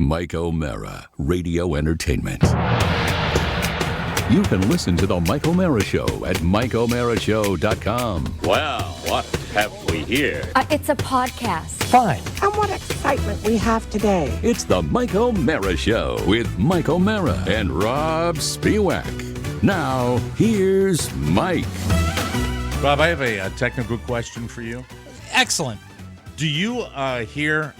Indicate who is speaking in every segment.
Speaker 1: Mike O'Mara, Radio Entertainment. You can listen to The Mike O'Mara Show at MikeO'MaraShow.com.
Speaker 2: Well, what have we here?
Speaker 3: It's a podcast.
Speaker 4: Fine.
Speaker 5: And what excitement we have today.
Speaker 1: It's The Mike O'Mara Show with Mike O'Mara and Rob Spiewak. Now, here's Mike.
Speaker 6: Rob, I have a technical question for you.
Speaker 4: Excellent.
Speaker 6: Do you hear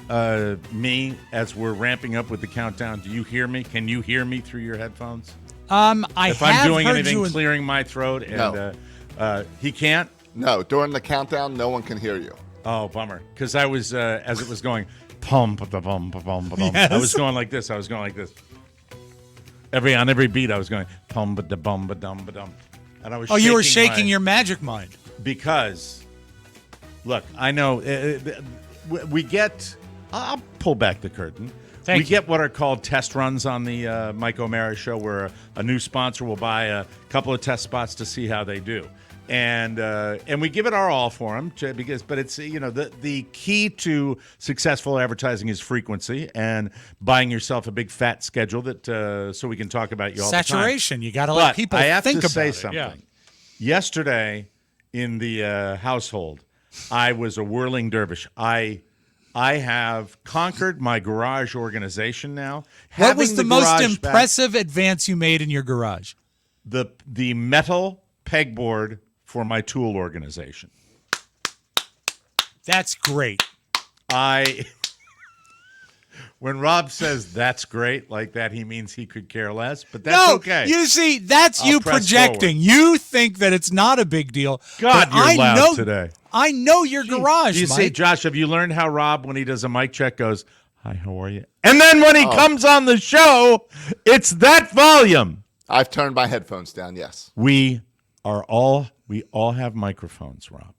Speaker 6: me as we're ramping up with the countdown? Do you hear me? Can you hear me through your headphones? If I'm doing anything, clearing my throat, and he can't?
Speaker 7: No, during the countdown, no one can hear you.
Speaker 6: Oh, bummer. Because I was, as it was going, pum, pum, pum, pum, pum, pum.
Speaker 4: Yes.
Speaker 6: I was going like this. On every beat, I was going, pum, ba, da, bum, ba, dum, ba, dum. And I was
Speaker 4: you were shaking your magic mind.
Speaker 6: Because, look, I know we get, I'll pull back the curtain. We get what are called test runs on the Mike O'Mara Show, where a new sponsor will buy a couple of test spots to see how they do, and we give it our all for them but it's the key to successful advertising is frequency and buying yourself a big fat schedule that so we can talk about you all
Speaker 4: Saturation.
Speaker 6: the time.
Speaker 4: You got to let people
Speaker 6: I have
Speaker 4: think
Speaker 6: to
Speaker 4: about
Speaker 6: say
Speaker 4: it.
Speaker 6: something.
Speaker 4: Yeah.
Speaker 6: Yesterday in the household, I was a whirling dervish. I have conquered my garage organization now.
Speaker 4: What was the most
Speaker 6: garage
Speaker 4: impressive advance you made in your garage?
Speaker 6: The metal pegboard for my tool organization.
Speaker 4: That's great.
Speaker 6: When Rob says that's great like that, he means he could care less, but that's okay.
Speaker 4: You see, that's you projecting.
Speaker 6: Forward.
Speaker 4: You think that it's not a big deal.
Speaker 6: God, you're loud today.
Speaker 4: I know your garage,
Speaker 6: You
Speaker 4: Mike.
Speaker 6: see, Josh, have you learned how Rob, when he does a mic check, goes, "Hi, how are you?" And then when he comes on the show, it's that volume.
Speaker 7: I've turned my headphones down, yes.
Speaker 6: We all have microphones, Rob.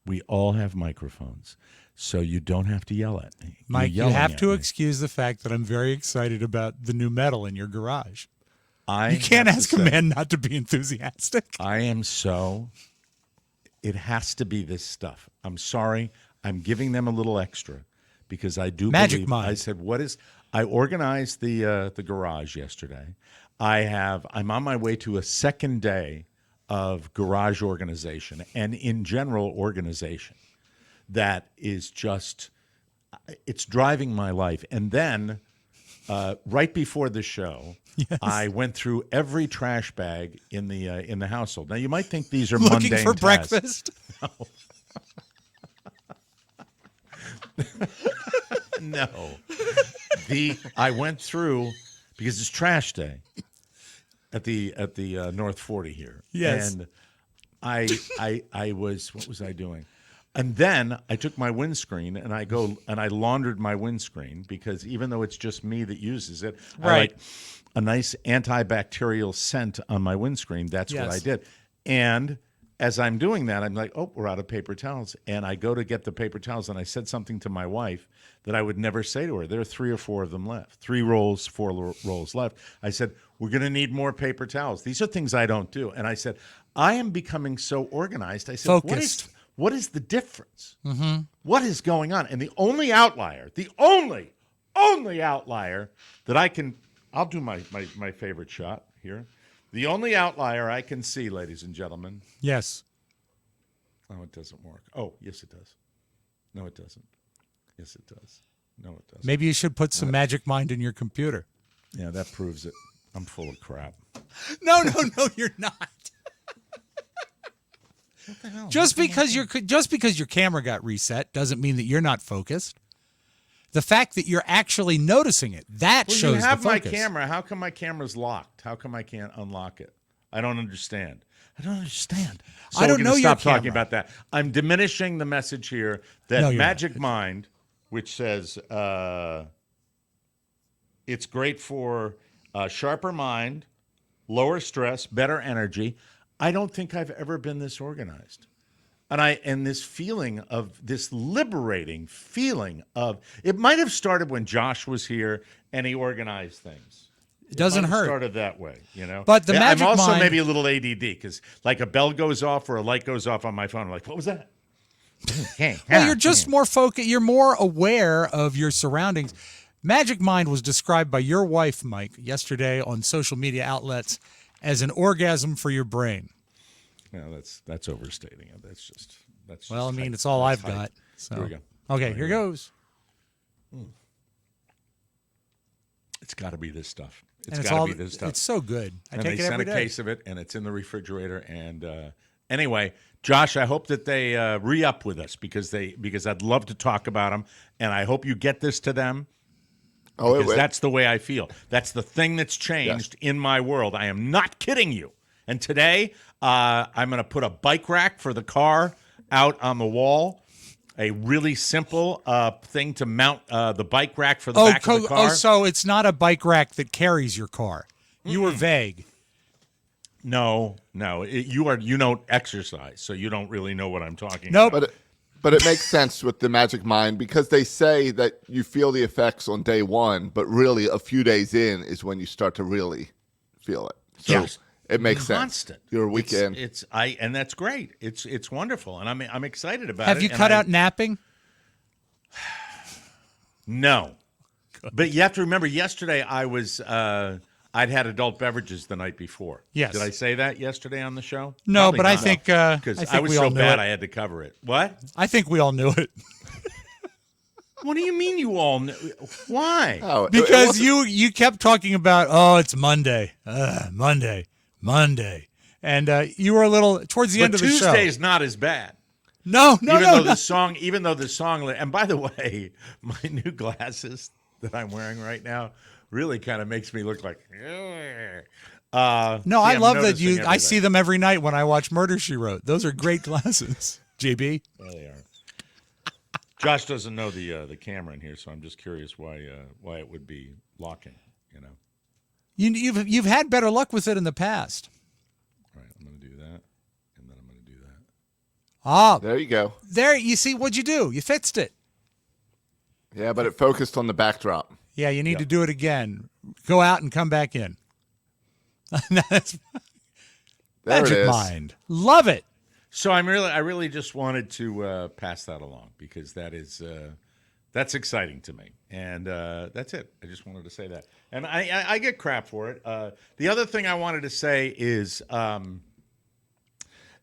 Speaker 6: We all have microphones. So you don't have to yell at me.
Speaker 4: Mike, you have to excuse the fact that I'm very excited about the new metal in your garage. You can't ask a man not to be enthusiastic.
Speaker 6: I am so. It has to be this stuff. I'm sorry. I'm giving them a little extra because I do
Speaker 4: Magic
Speaker 6: believe.
Speaker 4: Mind.
Speaker 6: I said, I organized the garage yesterday. I'm on my way to a second day of garage organization and in general organization. That is just, it's driving my life. And then right before the show, yes, I went through every trash bag in the household. Now, you might think these are
Speaker 4: looking
Speaker 6: mundane
Speaker 4: for
Speaker 6: tasks.
Speaker 4: breakfast.
Speaker 6: No. I went through, because it's trash day at the North 40 here.
Speaker 4: Yes.
Speaker 6: And what was I doing? And then I took my windscreen and I laundered my windscreen because even though it's just me that uses it,
Speaker 4: right,
Speaker 6: I like a nice antibacterial scent on my windscreen. That's what I did. And as I'm doing that, I'm like, oh, we're out of paper towels. And I go to get the paper towels and I said something to my wife that I would never say to her. There are 3 or 4 of them left. 3 rolls, 4 rolls left. I said, we're going to need more paper towels. These are things I don't do. And I said, I am becoming so organized. I said,
Speaker 4: focused.
Speaker 6: What is the difference? Mm-hmm. What is going on? And the only outlier that I can, I'll do my favorite shot here. The only outlier I can see, ladies and gentlemen.
Speaker 4: Yes.
Speaker 6: Oh, it doesn't work. Oh, yes, it does. No, it doesn't. Yes, it does. No, it doesn't.
Speaker 4: Maybe you should put some Magic Mind in your computer.
Speaker 6: Yeah, that proves it. I'm full of crap.
Speaker 4: No, you're not.
Speaker 6: What the hell?
Speaker 4: Just because your camera got reset doesn't mean that you're not focused. The fact that you're actually noticing it, shows
Speaker 6: you have
Speaker 4: the focus.
Speaker 6: my camera. How come my camera's locked? How come I can't unlock it? I don't understand. So
Speaker 4: I don't know your
Speaker 6: stop talking
Speaker 4: camera.
Speaker 6: about that. I'm diminishing the message here that Magic Mind, which says it's great for sharper mind, lower stress, better energy. I don't think I've ever been this organized. And this feeling of this liberating feeling of, it might have started when Josh was here and he organized things.
Speaker 4: It doesn't hurt.
Speaker 6: Started that way, you know.
Speaker 4: But the Magic
Speaker 6: I'm also
Speaker 4: Mind,
Speaker 6: maybe a little ADD because like a bell goes off or a light goes off on my phone. I'm like, what was that?
Speaker 4: well, you're just more focused. You're more aware of your surroundings. Magic Mind was described by your wife, Mike, yesterday on social media outlets as an orgasm for your brain.
Speaker 6: No, that's overstating it. That's
Speaker 4: Well, I
Speaker 6: just
Speaker 4: mean,
Speaker 6: hype.
Speaker 4: it's all
Speaker 6: That's
Speaker 4: I've
Speaker 6: hype.
Speaker 4: got. So.
Speaker 6: Here we go.
Speaker 4: Okay, here goes.
Speaker 6: It's got to be this stuff.
Speaker 4: And
Speaker 6: It's got to be this stuff.
Speaker 4: It's so good. I
Speaker 6: and
Speaker 4: take
Speaker 6: they
Speaker 4: it
Speaker 6: sent
Speaker 4: every
Speaker 6: a
Speaker 4: day.
Speaker 6: case of it, and it's in the refrigerator. And anyway, Josh, I hope that they re-up with us because I'd love to talk about them, and I hope you get this to them.
Speaker 7: Oh,
Speaker 6: Because that's the way I feel. That's the thing that's changed in my world. I am not kidding you. And today, I'm going to put a bike rack for the car out on the wall. A really simple thing to mount the bike rack for the back of the car.
Speaker 4: Oh, so it's not a bike rack that carries your car. You were vague.
Speaker 6: No. You don't exercise, so you don't really know what I'm talking
Speaker 4: Nope.
Speaker 6: about.
Speaker 7: But it makes sense with the Magic Mind because they say that you feel the effects on day one, but really a few days in is when you start to really feel it. So
Speaker 6: Yes.
Speaker 7: it makes
Speaker 6: Constant.
Speaker 7: sense. You're a weekend.
Speaker 6: And that's great. It's wonderful, and I'm excited about it.
Speaker 4: Have you
Speaker 6: and
Speaker 4: cut out napping?
Speaker 6: No, but you have to remember. Yesterday, I'd had adult beverages the night before.
Speaker 4: Yes.
Speaker 6: Did I say that yesterday on the show?
Speaker 4: No,
Speaker 6: Probably
Speaker 4: but I
Speaker 6: not.
Speaker 4: think
Speaker 6: because
Speaker 4: I think
Speaker 6: I was
Speaker 4: we
Speaker 6: so
Speaker 4: all knew
Speaker 6: bad
Speaker 4: it.
Speaker 6: I had to cover it. What?
Speaker 4: I think we all knew it
Speaker 6: What do you mean you all knew? Why?
Speaker 7: Oh, it
Speaker 4: because
Speaker 7: wasn't-
Speaker 4: you kept talking about it's Monday, Monday, and you were a little towards the
Speaker 6: But
Speaker 4: end of the show.
Speaker 6: Tuesday's not as bad.
Speaker 4: No,
Speaker 6: even
Speaker 4: no.
Speaker 6: the song, and by the way, my new glasses that I'm wearing right now really kind of makes me look like.
Speaker 4: No, I love that you. I see them every night when I watch Murder, She Wrote. Those are great glasses, JB.
Speaker 6: There they are. Josh doesn't know the camera in here, so I'm just curious why it would be locking. You know.
Speaker 4: You've had better luck with it in the past.
Speaker 6: All right, I'm going to do that, and then I'm going to do that.
Speaker 4: Ah,
Speaker 7: There you go.
Speaker 4: there. You see, what'd you do? You fixed it.
Speaker 7: Yeah, but it focused on the backdrop.
Speaker 4: Yeah, you need to do it again. Go out and come back in. That's
Speaker 7: There it
Speaker 4: Magic
Speaker 7: is.
Speaker 4: Mind. Love it.
Speaker 6: So I really just wanted to pass that along because that's exciting to me, and that's it. I just wanted to say that, and I get crap for it. The other thing I wanted to say is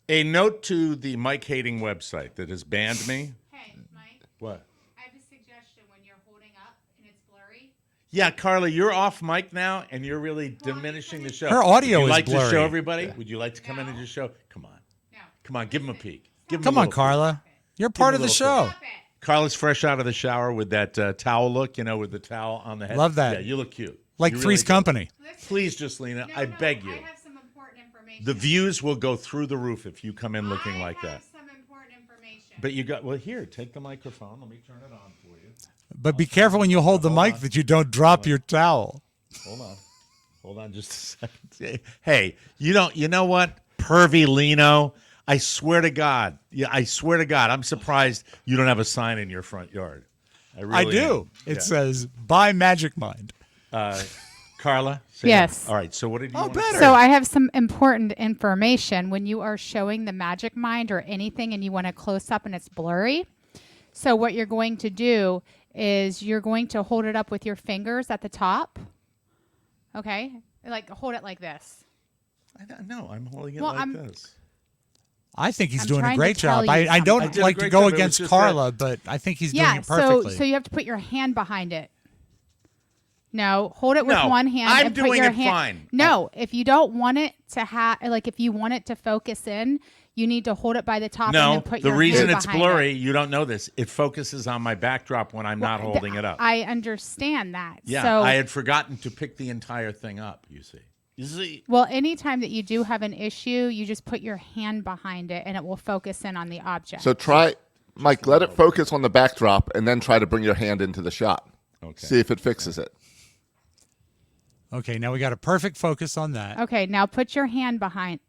Speaker 6: a note to the Mike Hating website that has banned me.
Speaker 3: Hey, Mike,
Speaker 6: What?
Speaker 3: I have a suggestion when you're holding up and it's blurry.
Speaker 6: Yeah, Carly, you're off mic now, and you're really diminishing the show.
Speaker 4: Her audio
Speaker 6: Would you
Speaker 4: is
Speaker 6: like to
Speaker 4: blurry.
Speaker 6: show everybody? Would you like to come in
Speaker 3: No.
Speaker 6: and just show? Come on.
Speaker 3: No.
Speaker 6: Come on, give him a peek. Give him
Speaker 4: Come
Speaker 6: a
Speaker 4: on,
Speaker 6: little peek.
Speaker 4: Carla. You're part of
Speaker 6: him a
Speaker 4: the
Speaker 6: little
Speaker 4: show.
Speaker 3: Stop it.
Speaker 6: Carla's fresh out of the shower with that towel look, with the towel on the head.
Speaker 4: Love that.
Speaker 6: Yeah, you look cute.
Speaker 4: Like
Speaker 6: You
Speaker 4: Three's
Speaker 6: really do.
Speaker 4: Company.
Speaker 3: Listen,
Speaker 6: Please, just Lena,
Speaker 3: no,
Speaker 6: I
Speaker 3: no,
Speaker 6: beg you.
Speaker 3: I have some important information.
Speaker 6: The views will go through the roof if you come in looking like
Speaker 3: I
Speaker 6: that.
Speaker 3: have some important information.
Speaker 6: But you got here. Take the microphone. Let me turn it on for you.
Speaker 4: But be careful when you hold the mic that you don't drop your towel.
Speaker 6: Hold on, just a second. Hey, you know what, pervy Lino? I swear to God, I'm surprised you don't have a sign in your front yard.
Speaker 4: I
Speaker 6: really
Speaker 4: do.
Speaker 6: am.
Speaker 4: It
Speaker 6: Yeah.
Speaker 4: says, buy Magic Mind.
Speaker 6: Carla. say
Speaker 3: Yes.
Speaker 6: that. All right. So what did you?
Speaker 4: Oh,
Speaker 6: want to
Speaker 4: better.
Speaker 6: say?
Speaker 3: So I have some important information when you are showing the Magic Mind or anything and you want a close up and it's blurry. So what you're going to do is you're going to hold it up with your fingers at the top. Okay? Like hold it like this.
Speaker 6: No, I'm holding it
Speaker 3: Well,
Speaker 6: like
Speaker 3: I'm-
Speaker 6: this.
Speaker 4: I think he's
Speaker 3: I'm
Speaker 4: doing a
Speaker 3: trying to
Speaker 4: great
Speaker 3: tell
Speaker 4: job.
Speaker 3: you
Speaker 4: I don't
Speaker 3: something.
Speaker 6: I did a
Speaker 4: like to
Speaker 6: great
Speaker 4: go
Speaker 6: job. It was
Speaker 4: against
Speaker 6: just
Speaker 4: Carla, but I think he's doing
Speaker 3: Yeah,
Speaker 4: it perfectly.
Speaker 3: so you have to put your hand behind it. No, hold it with
Speaker 6: No,
Speaker 3: one hand.
Speaker 6: I'm
Speaker 3: and put
Speaker 6: doing
Speaker 3: your
Speaker 6: it
Speaker 3: hand.
Speaker 6: fine.
Speaker 3: No, if you don't want it to have, like, if you want it to focus in, you need to hold it by the top and
Speaker 6: No,
Speaker 3: then put
Speaker 6: the
Speaker 3: your
Speaker 6: reason
Speaker 3: hand
Speaker 6: it's
Speaker 3: behind
Speaker 6: blurry,
Speaker 3: it.
Speaker 6: you don't know this. It focuses on my backdrop when I'm not holding it up.
Speaker 3: I understand that.
Speaker 6: Yeah,
Speaker 3: So,
Speaker 6: I had forgotten to pick the entire thing up. You see.
Speaker 3: well, anytime that you do have an issue, you just put your hand behind it and it will focus in on the object.
Speaker 7: So try, Mike, let it focus on the backdrop and then try to bring your hand into the shot.
Speaker 6: Okay.
Speaker 7: See if it fixes it.
Speaker 4: Okay, now we got a perfect focus on that.
Speaker 3: Okay, now put your hand behind.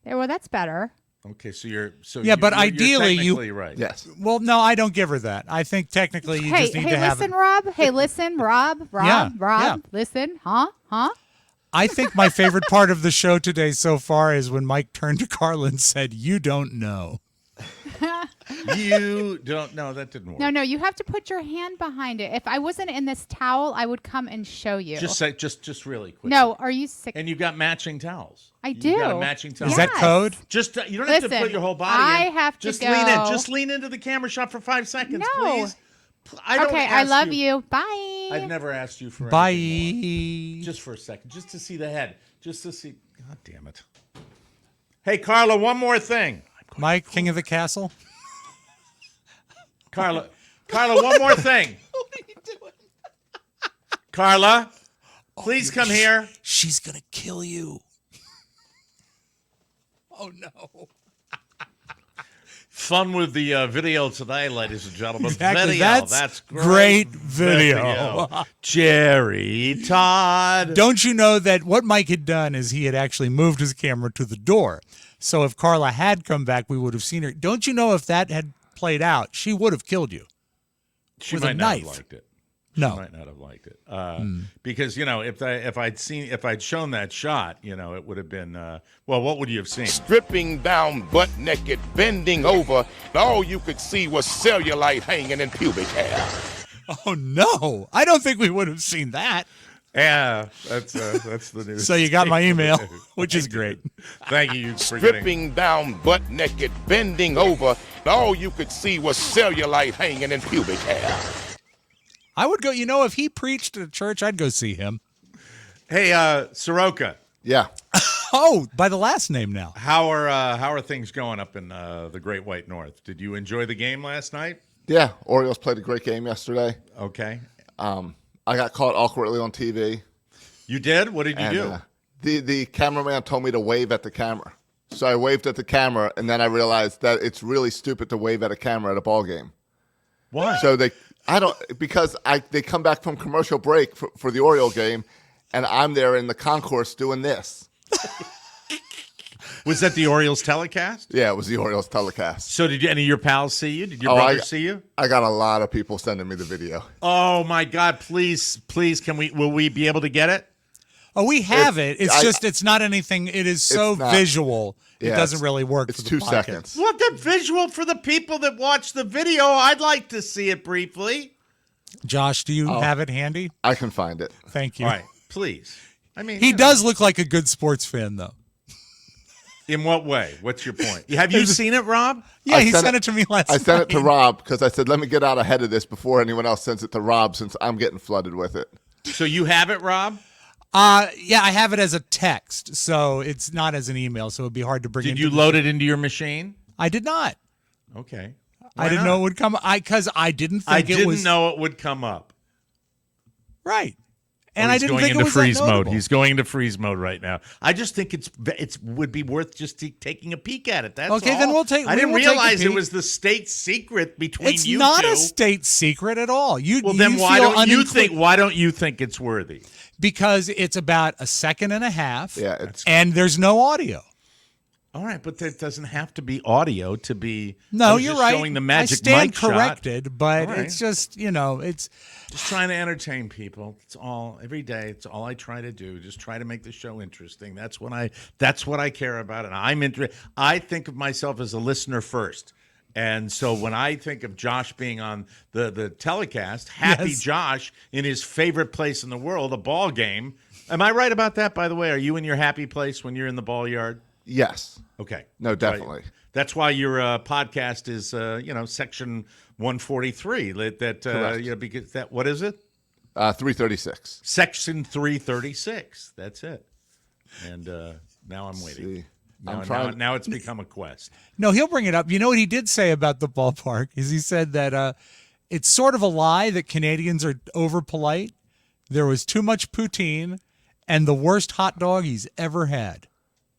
Speaker 3: There, well, that's better.
Speaker 6: Okay, so you're
Speaker 4: Yeah, but
Speaker 6: you're
Speaker 4: ideally you-
Speaker 6: technically right.
Speaker 7: Yes.
Speaker 4: Well, no, I don't give her that. I think technically you
Speaker 3: Hey,
Speaker 4: just need
Speaker 3: hey,
Speaker 4: to have
Speaker 3: listen,
Speaker 4: it.
Speaker 3: Rob. Hey, listen, Rob.
Speaker 4: Yeah, yeah.
Speaker 3: Listen, huh?
Speaker 4: I think my favorite part of the show today so far is when Mike turned to Carla and said, "You don't know."
Speaker 6: You don't. No, that didn't work.
Speaker 3: No, you have to put your hand behind it. If I wasn't in this towel, I would come and show you.
Speaker 6: Just say, just really quick.
Speaker 3: No, are you sick?
Speaker 6: And you've got matching towels.
Speaker 3: I
Speaker 6: You
Speaker 3: do.
Speaker 6: got a matching towel.
Speaker 4: Is that code?
Speaker 6: Just you don't have to
Speaker 3: Listen,
Speaker 6: put your whole body
Speaker 3: I
Speaker 6: in.
Speaker 3: have to
Speaker 6: just
Speaker 3: go.
Speaker 6: lean in. Just lean into the camera shot for 5 seconds,
Speaker 3: No.
Speaker 6: please. I don't
Speaker 3: Okay, I
Speaker 6: ask
Speaker 3: love you. Bye.
Speaker 6: I've never asked you for
Speaker 4: Bye.
Speaker 6: anything more. Just for a second, just to see the head, just to see. God damn it! Hey, Carla, one more thing.
Speaker 4: Mike, king of the castle.
Speaker 6: Carla, one more thing. What are you doing? Carla, please come here.
Speaker 4: She's going to kill you. Oh, no.
Speaker 6: Fun with the video today, ladies and gentlemen.
Speaker 4: Exactly.
Speaker 6: Video.
Speaker 4: That's
Speaker 6: great
Speaker 4: video.
Speaker 6: Jerry Todd.
Speaker 4: Don't you know that what Mike had done is he had actually moved his camera to the door. So if Carla had come back, we would have seen her. Don't you know if that had played out, she would have killed you.
Speaker 6: She
Speaker 4: with a
Speaker 6: might not have
Speaker 4: knife.
Speaker 6: liked it.
Speaker 4: No.
Speaker 6: She might not have liked it because if I'd shown that shot, it would have been what would you have seen?
Speaker 8: Stripping down, butt naked, bending over, all you could see was cellulite hanging in pubic hair.
Speaker 4: Oh no! I don't think we would have seen that.
Speaker 6: Yeah, that's the news.
Speaker 4: So you got my email, which is great.
Speaker 6: Thank you for
Speaker 8: Stripping down, butt naked, bending over, all you could see was cellulite hanging in pubic hair.
Speaker 4: I would go. If he preached at a church, I'd go see him.
Speaker 6: Hey, Soroka.
Speaker 7: Yeah.
Speaker 4: Oh, by the last name now.
Speaker 6: How are things going up in the Great White North? Did you enjoy the game last night?
Speaker 7: Yeah. Orioles played a great game yesterday.
Speaker 6: Okay.
Speaker 7: I got caught awkwardly on TV.
Speaker 6: You did? What did you do?
Speaker 7: The cameraman told me to wave at the camera. So I waved at the camera, and then I realized that it's really stupid to wave at a camera at a ball game.
Speaker 6: Why?
Speaker 7: So they come back from commercial break for the Oriole game, and I'm there in the concourse doing this.
Speaker 6: Was that the Orioles telecast?
Speaker 7: Yeah, it was the Orioles telecast.
Speaker 6: So did any of your pals see you? Did your brother see you?
Speaker 7: I got a lot of people sending me the video.
Speaker 6: Oh my God! Please, will we be able to get it?
Speaker 4: Oh, we have it. It's not anything. It is so visual. It doesn't really work.
Speaker 7: It's
Speaker 4: for the
Speaker 7: 2
Speaker 4: podcast.
Speaker 7: seconds.
Speaker 6: Well, the visual for the people that watch the video. I'd like to see it briefly.
Speaker 4: Josh, do you have it handy?
Speaker 7: I can find it.
Speaker 4: Thank you.
Speaker 6: All right, please. I mean,
Speaker 4: He does look like a good sports fan, though.
Speaker 6: In what way? What's your point? Have you seen it, Rob?
Speaker 4: Yeah,
Speaker 7: I
Speaker 4: he
Speaker 7: sent
Speaker 4: sent it to me last night.
Speaker 7: I sent it to Rob because I said, let me get out ahead of this before anyone else sends it to Rob since I'm getting flooded with it.
Speaker 6: So you have it, Rob?
Speaker 4: Yeah, I have it as a text, so it's not as an email, so it'd be hard to bring.
Speaker 6: Did you load it into your machine?
Speaker 4: I did not.
Speaker 6: Okay.
Speaker 4: I didn't know it would come. Because I didn't think
Speaker 6: I didn't know it would come up.
Speaker 4: Right. And I didn't
Speaker 6: going
Speaker 4: think it
Speaker 6: into
Speaker 4: was
Speaker 6: freeze
Speaker 4: that
Speaker 6: mode.
Speaker 4: notable.
Speaker 6: He's going into freeze mode right now. I just think it would be worth just taking a peek at it. That's
Speaker 4: Okay,
Speaker 6: all.
Speaker 4: then we'll take.
Speaker 6: I didn't
Speaker 4: we will take a
Speaker 6: realize it
Speaker 4: peek.
Speaker 6: was the state secret between
Speaker 4: It's
Speaker 6: you
Speaker 4: not
Speaker 6: two.
Speaker 4: a state secret at all.
Speaker 6: Well, then why don't you think it's worthy?
Speaker 4: Because it's about a second and a half.
Speaker 7: Yeah,
Speaker 4: and there's no audio.
Speaker 6: All right, but there doesn't have to be audio to be.
Speaker 4: No,
Speaker 6: you're
Speaker 4: you're right.
Speaker 6: Showing the magic
Speaker 4: I stand
Speaker 6: mic shot.
Speaker 4: corrected, but
Speaker 6: All right.
Speaker 4: it's just it's
Speaker 6: Just trying to entertain people. It's all every day. It's all I try to do. Just try to make the show interesting. That's what I care about, and I'm interested. I think of myself as a listener first, and so when I think of Josh being on the telecast, happy
Speaker 4: Yes.
Speaker 6: Josh in his favorite place in the world, a ball game. Am I right about that? By the way, are you in your happy place when you're in the ball yard?
Speaker 7: Yes.
Speaker 6: Okay.
Speaker 7: No, definitely.
Speaker 6: Right. That's why your podcast is, section 143.
Speaker 7: Correct.
Speaker 6: Because that, what is it?
Speaker 7: 336.
Speaker 6: Section 336. That's it. And now I'm waiting.
Speaker 7: See.
Speaker 6: Now it's become a quest.
Speaker 4: no. He'll bring it up. You know what he did say about the ballpark is he said that it's sort of a lie that Canadians are over polite. There was too much poutine and the worst hot dog he's ever had.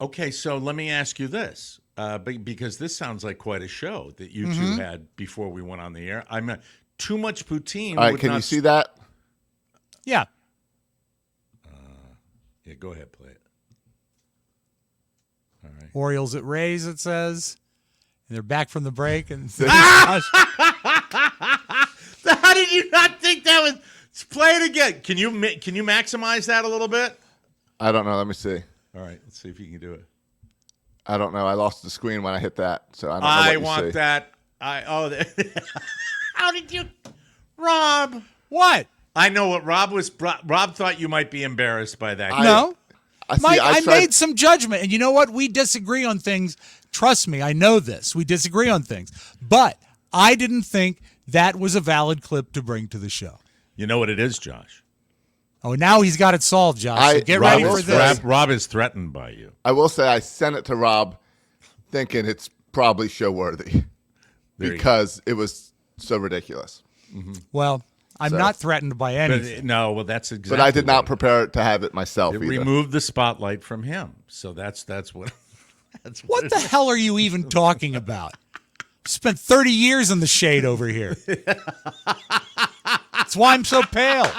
Speaker 6: Okay, so let me ask you this, because this sounds like quite a show that you two had before we went on the air. I mean, too much poutine.
Speaker 7: All right,
Speaker 6: would
Speaker 7: can
Speaker 6: not
Speaker 7: you see that?
Speaker 4: Yeah.
Speaker 6: Yeah, go ahead, play it. All right.
Speaker 4: Orioles at Rays, it says. And they're back from the break. And
Speaker 6: How did you not think that was? Let's play it again. Can you maximize that a little bit?
Speaker 7: I don't know. Let me see.
Speaker 6: All right, let's see if you can do it.
Speaker 7: I don't know. I lost the screen when I hit that, so I don't know
Speaker 6: I
Speaker 7: what you
Speaker 6: want
Speaker 7: see.
Speaker 6: that. How did you, Rob?
Speaker 4: What?
Speaker 6: I know what Rob was. Rob thought you might be embarrassed by that.
Speaker 4: No. Mike, I
Speaker 7: tried-
Speaker 4: made some judgment. And you know what? We disagree on things. Trust me, I know this. We disagree on things. But I didn't think that was a valid clip to bring to the show.
Speaker 6: You know what it is, Josh?
Speaker 4: Oh, now he's got it solved, Josh. So get ready for this.
Speaker 6: Rob is threatened by you.
Speaker 7: I will say I sent it to Rob thinking it's probably show worthy because it was so ridiculous.
Speaker 6: Mm-hmm.
Speaker 4: Well, I'm not threatened by anything.
Speaker 6: That's exactly.
Speaker 7: But I did not prepare to have it myself either.
Speaker 6: Remove the spotlight from him. So that's what.
Speaker 4: What the hell are you even talking about? Spent 30 years in the shade over here. That's why I'm so pale.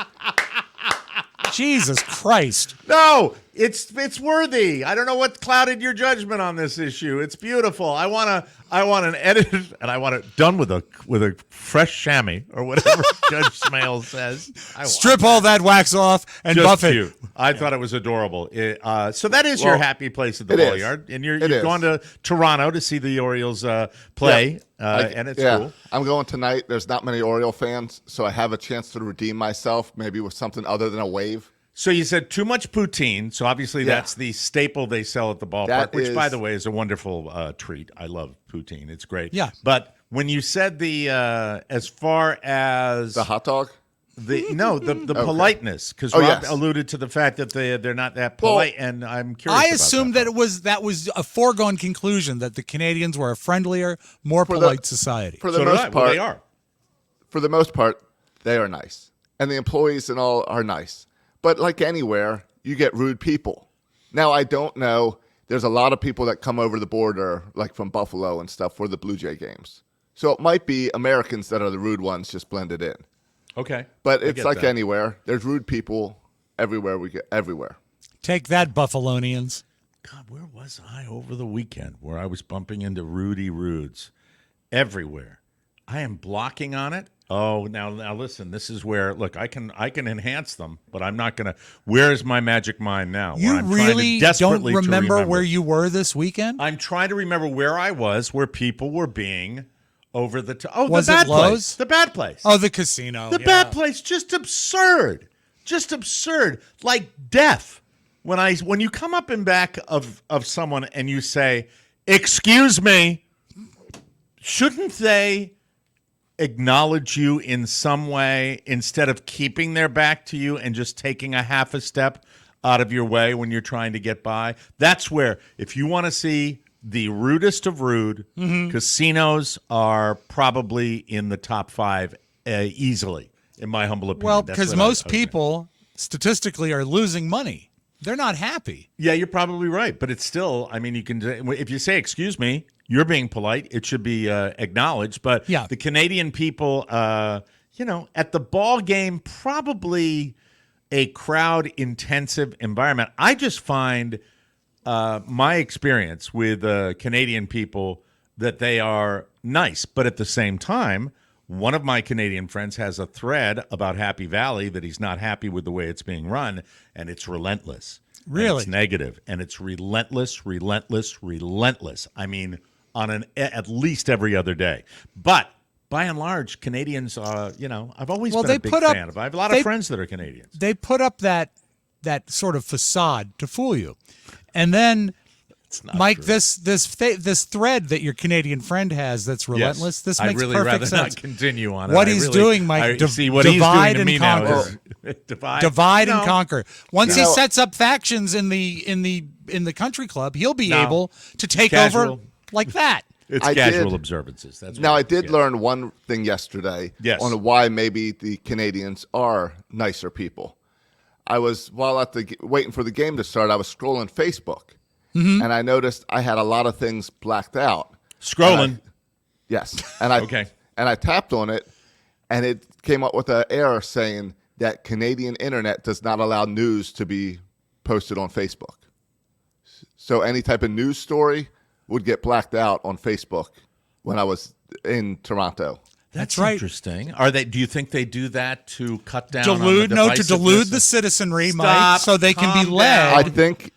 Speaker 4: Jesus Christ.
Speaker 6: No, it's worthy. I don't know what clouded your judgment on this issue. It's beautiful. I want an edit, and I want it done with a fresh chamois or whatever Judge Smale says.
Speaker 4: Strip all that wax off and
Speaker 6: Just
Speaker 4: buff it.
Speaker 6: cute. I thought it was adorable. So that is your happy place at the ball yard, and you've gone to Toronto to see the Orioles play, and it's cool.
Speaker 7: I'm going tonight. There's not many Oriole fans, so I have a chance to redeem myself, maybe with something other than a wave.
Speaker 6: So you said too much poutine. So obviously that's the staple they sell at the ballpark, which, by the way, is a wonderful treat. I love poutine. It's great.
Speaker 4: Yeah.
Speaker 6: But when you said as far as
Speaker 7: the hot dog,
Speaker 6: the politeness, because Rob alluded to the fact that they're not that polite, and I'm curious.
Speaker 4: I assumed that was a foregone conclusion that the Canadians were a friendlier, more polite society.
Speaker 7: For the most part,
Speaker 6: well, they are.
Speaker 7: For the most part, they are nice, and the employees and all are nice. But like anywhere, you get rude people. Now, I don't know. There's a lot of people that come over the border, like from Buffalo and stuff, for the Blue Jay games. So it might be Americans that are the rude ones just blended in.
Speaker 6: Okay.
Speaker 7: But it's like anywhere. There's rude people everywhere everywhere.
Speaker 4: Take that, Buffalonians.
Speaker 6: God, where was I over the weekend where I was bumping into Rudy Rudes? Everywhere. I am blocking on it. Oh, now listen, this is where, look, I can enhance them, but I'm not going to. Where is my magic mind now?
Speaker 4: You really don't remember where you were this weekend?
Speaker 6: I'm trying to remember where I was, where people were being over the top. Oh,
Speaker 4: was
Speaker 6: the bad
Speaker 4: it Lowe's?
Speaker 6: Place. The bad place.
Speaker 4: Oh, the casino.
Speaker 6: The bad place. Just absurd. Just absurd. Like death. When you come up in back of someone and you say, "Excuse me," shouldn't they acknowledge you in some way instead of keeping their back to you and just taking a half a step out of your way when you're trying to get by? That's where, if you want to see the rudest of rude, casinos are probably in the top 5 easily, in my humble opinion.
Speaker 4: Well, because most people statistically are losing money. They're not happy.
Speaker 6: Yeah, you're probably right. But it's still, I mean, you can, if you say, "Excuse me," you're being polite. It should be acknowledged. But the Canadian people, at the ball game, probably a crowd-intensive environment. I just find my experience with Canadian people that they are nice. But at the same time, one of my Canadian friends has a thread about Happy Valley that he's not happy with the way it's being run, and it's relentless.
Speaker 4: Really?
Speaker 6: And it's negative, and it's relentless. I mean, on at least every other day. But by and large, Canadians, I've always been a big fan of. I have a lot of friends that are Canadians.
Speaker 4: They put up that sort of facade to fool you, and then. Mike,
Speaker 6: true.
Speaker 4: this thread that your Canadian friend has that's relentless. This makes
Speaker 6: I'd really
Speaker 4: perfect
Speaker 6: rather
Speaker 4: sense.
Speaker 6: Not continue on it.
Speaker 4: What he's doing, Mike, divide and conquer. Divide and conquer. Once he sets up factions in the country club, he'll be able to take over like that.
Speaker 6: It's casual observances. That's
Speaker 7: now I did learn one thing yesterday on why maybe the Canadians are nicer people. I was waiting for the game to start. I was scrolling Facebook. And I noticed I had a lot of things blacked out.
Speaker 6: Scrolling.
Speaker 7: Yes. And I tapped on it, and it came up with an error saying that Canadian internet does not allow news to be posted on Facebook. So any type of news story would get blacked out on Facebook when I was in Toronto.
Speaker 6: That's
Speaker 4: right.
Speaker 6: Interesting. Do you think they do that to cut down
Speaker 4: to delude the citizenry, Mike, so they can be led?
Speaker 7: I think.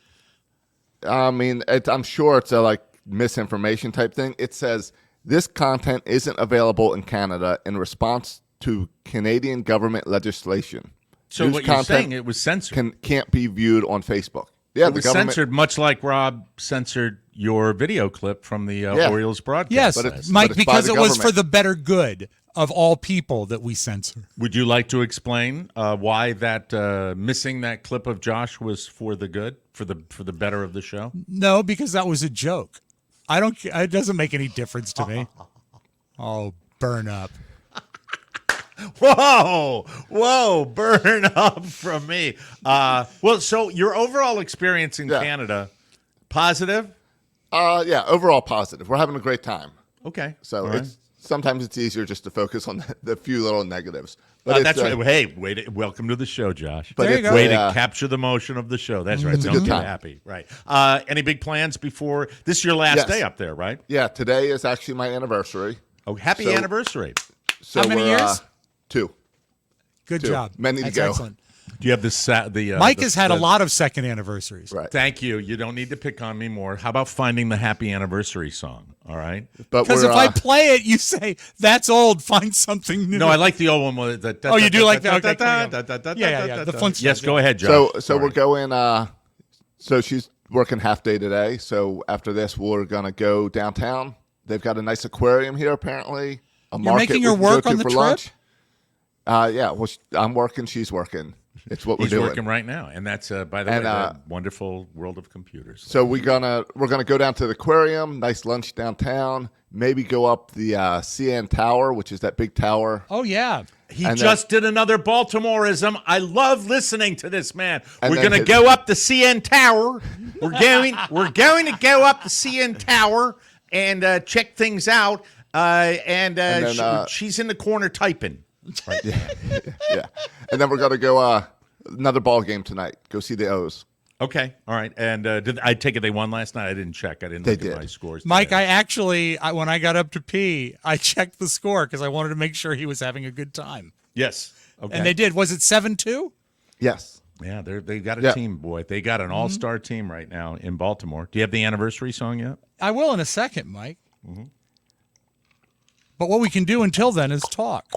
Speaker 7: I mean, I'm sure it's a misinformation type thing. It says This content isn't available in Canada in response to Canadian government legislation.
Speaker 6: So
Speaker 7: News
Speaker 6: what you're
Speaker 7: content
Speaker 6: saying, it was censored.
Speaker 7: can't be viewed on Facebook. Yeah,
Speaker 6: It was censored, much like Rob censored your video clip from the Orioles broadcast.
Speaker 4: Yes,
Speaker 7: But it's
Speaker 4: Mike,
Speaker 7: by
Speaker 4: because
Speaker 7: the
Speaker 4: it was for
Speaker 7: government.
Speaker 4: the better good of all people that we censor.
Speaker 6: Would you like to explain why that missing that clip of Josh was for the good, for the better of the show?
Speaker 4: No, because that was a joke. I don't. It doesn't make any difference to me. Oh, burn up.
Speaker 6: Whoa, burn up from me. Well, so your overall experience in Canada, positive?
Speaker 7: Yeah, overall positive. We're having a great time.
Speaker 6: Okay.
Speaker 7: So
Speaker 6: All right.
Speaker 7: sometimes it's easier just to focus on the few little negatives. But
Speaker 6: That's right. Hey, welcome to the show, Josh.
Speaker 7: But
Speaker 4: There you
Speaker 7: it's
Speaker 4: go.
Speaker 6: Way
Speaker 7: a,
Speaker 6: to capture the motion of the show. That's right.
Speaker 7: It's a
Speaker 6: Don't
Speaker 7: good
Speaker 6: get
Speaker 7: time.
Speaker 6: happy. Right. Any big plans before this is your last
Speaker 7: Yes.
Speaker 6: day up there, right?
Speaker 7: Yeah, today is actually my anniversary.
Speaker 6: Oh, happy
Speaker 7: So-
Speaker 6: anniversary.
Speaker 7: So
Speaker 4: How many
Speaker 7: we're,
Speaker 4: years?
Speaker 7: 2.
Speaker 4: Good
Speaker 7: Two.
Speaker 4: job.
Speaker 7: Many to
Speaker 4: That's
Speaker 7: go.
Speaker 4: excellent.
Speaker 6: Do you have the
Speaker 4: Mike
Speaker 6: the-
Speaker 4: has had a
Speaker 6: the-
Speaker 4: lot of second anniversaries.
Speaker 7: Right.
Speaker 6: Thank you. You don't need to pick on me more. How about finding the happy anniversary song? All right.
Speaker 7: But
Speaker 4: Because
Speaker 7: we're,
Speaker 4: if I play it, you say that's old. Find something new.
Speaker 6: No, I like the old one. With the,
Speaker 4: Oh, you do like that? Okay, yeah. The Flintstones.
Speaker 6: Yes, go ahead, Josh.
Speaker 7: so we're going. So she's working half day today. So after this, we're gonna go downtown. They've got a nice aquarium here, apparently. A
Speaker 4: You're
Speaker 7: market
Speaker 4: making
Speaker 7: we
Speaker 4: her
Speaker 7: can go
Speaker 4: work
Speaker 7: to
Speaker 4: on the
Speaker 7: for
Speaker 4: trip?
Speaker 7: lunch. Yeah. Well, I'm working. She's working. It's what
Speaker 6: He's
Speaker 7: we're doing.
Speaker 6: working right now, and that's by the
Speaker 7: And,
Speaker 6: way, the wonderful world of computers.
Speaker 7: So we're gonna go down to the aquarium. Nice lunch downtown. Maybe go up the CN Tower, which is that big tower.
Speaker 4: Oh yeah.
Speaker 6: He
Speaker 7: and
Speaker 6: just did another Baltimoreism. I love listening to this man.
Speaker 7: And
Speaker 6: We're
Speaker 7: then
Speaker 6: going to
Speaker 7: his-
Speaker 6: go up the CN Tower. We're going to go up the CN Tower and check things out. And
Speaker 7: then,
Speaker 6: she's in the corner typing. Right.
Speaker 7: Yeah. And then we're gonna go another ball game tonight. Go see the O's.
Speaker 6: Okay, all right. And did I take it they won last night? I didn't check. I didn't
Speaker 7: They
Speaker 6: look
Speaker 7: did.
Speaker 6: at my scores.
Speaker 4: Mike,
Speaker 6: today.
Speaker 4: when I got up to pee, I checked the score because I wanted to make sure he was having a good time.
Speaker 6: Yes. Okay.
Speaker 4: And they did. Was it 7-2?
Speaker 7: Yes.
Speaker 6: Yeah, they got a
Speaker 7: Yeah.
Speaker 6: team, boy. They got an all-star team right now in Baltimore. Do you have the anniversary song yet?
Speaker 4: I will in a second, Mike. But what we can do until then is talk.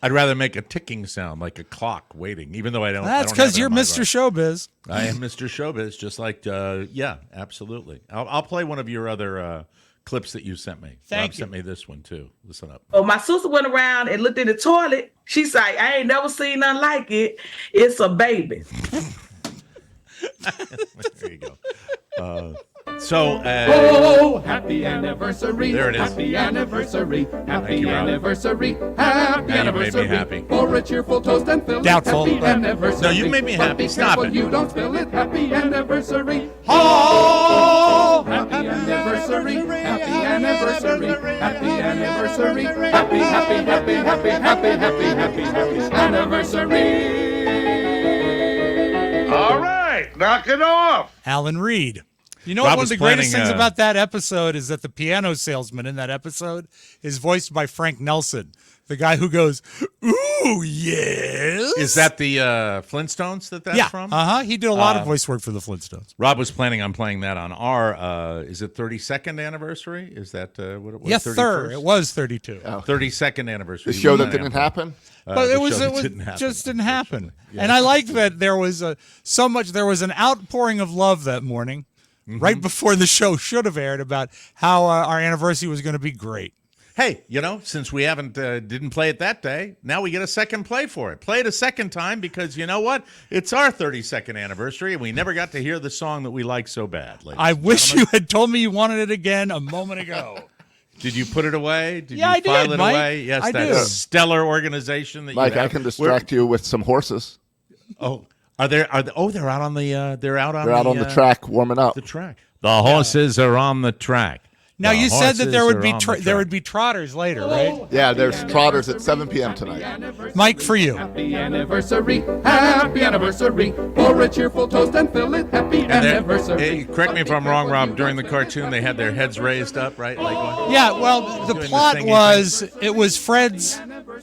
Speaker 6: I'd rather make a ticking sound like a clock waiting, even though I don't.
Speaker 4: That's
Speaker 6: because
Speaker 4: because you're Mr. Showbiz.
Speaker 6: I am Mr. Showbiz, just like yeah, absolutely. I'll play one of your other clips that you sent me.
Speaker 4: Thank
Speaker 6: Rob
Speaker 4: you.
Speaker 6: sent me this one too. Listen up.
Speaker 9: Oh, my sister went around and looked in the toilet. She's like, I ain't never seen nothing like it. It's a baby.
Speaker 6: There you go. So,
Speaker 10: happy anniversary.
Speaker 6: There it is.
Speaker 10: Happy anniversary. Happy
Speaker 6: you, Rob.
Speaker 10: anniversary. Happy
Speaker 6: Now you made me
Speaker 10: anniversary.
Speaker 6: happy.
Speaker 10: For a cheerful toast and fill
Speaker 4: Doubtful.
Speaker 10: it. Happy anniversary.
Speaker 6: No, you made me
Speaker 10: But
Speaker 6: happy.
Speaker 10: be
Speaker 6: Stop
Speaker 10: careful
Speaker 6: it.
Speaker 10: You don't spill it. Happy anniversary.
Speaker 4: Oh,
Speaker 10: Happy anniversary. Happy anniversary. Happy anniversary. Happy, happy, happy, happy, happy, happy, happy, happy anniversary.
Speaker 8: All right, knock it off.
Speaker 4: Alan Reed. You know
Speaker 6: Rob
Speaker 4: what? One
Speaker 6: was
Speaker 4: of the greatest
Speaker 6: planning,
Speaker 4: things about that episode is that the piano salesman in that episode is voiced by Frank Nelson, the guy who goes, "Ooh, yes."
Speaker 6: is that the Flintstones that's
Speaker 4: yeah?
Speaker 6: from?
Speaker 4: He did a lot of voice work for the Flintstones.
Speaker 6: Rob was planning on playing that on our. Is it 32nd anniversary? Is that what it was?
Speaker 4: Yes, sir.
Speaker 6: 31st?
Speaker 4: It was 32,
Speaker 6: 32nd anniversary.
Speaker 7: The show that
Speaker 6: We
Speaker 7: didn't
Speaker 6: went
Speaker 7: happen.
Speaker 4: but
Speaker 6: the
Speaker 4: it was
Speaker 6: show that didn't happen,
Speaker 4: just didn't happen.
Speaker 6: unfortunately.
Speaker 4: And I like that there was so much. There was an outpouring of love that morning, right before the show should have aired, about how our anniversary was going to be great.
Speaker 6: Hey, since we didn't play it that day, now we get a second play for it. Play it a second time because you know what? It's our 32nd anniversary, and we never got to hear the song that we like so bad.
Speaker 4: I wish you had told me you wanted it again a moment ago.
Speaker 6: Did you put it away? Did
Speaker 4: Yeah,
Speaker 6: you
Speaker 4: I
Speaker 6: file
Speaker 4: did,
Speaker 6: it
Speaker 4: Mike.
Speaker 6: away? Yes,
Speaker 4: I
Speaker 6: that
Speaker 4: do.
Speaker 6: stellar organization that
Speaker 7: Mike,
Speaker 6: you
Speaker 7: I
Speaker 6: have.
Speaker 7: can distract you with some horses.
Speaker 6: Oh, they're out on the
Speaker 7: They're out on the track warming up.
Speaker 6: The track. The horses are on the track.
Speaker 4: Now
Speaker 6: The
Speaker 4: you said that there
Speaker 6: horses
Speaker 4: would be
Speaker 6: are on the
Speaker 4: there
Speaker 6: track.
Speaker 4: would be trotters later, right?
Speaker 7: Yeah, there's trotters at 7 p.m. tonight.
Speaker 4: Mike, for you.
Speaker 10: Happy anniversary. Happy anniversary. For a cheerful toast and fill it. Happy
Speaker 6: And they're-
Speaker 10: anniversary.
Speaker 6: hey, correct me if I'm wrong, Rob. During the cartoon, they had their heads raised up, right? Like going,
Speaker 4: Yeah, well, the
Speaker 6: Doing the
Speaker 4: plot
Speaker 6: singing
Speaker 4: was it was Fred's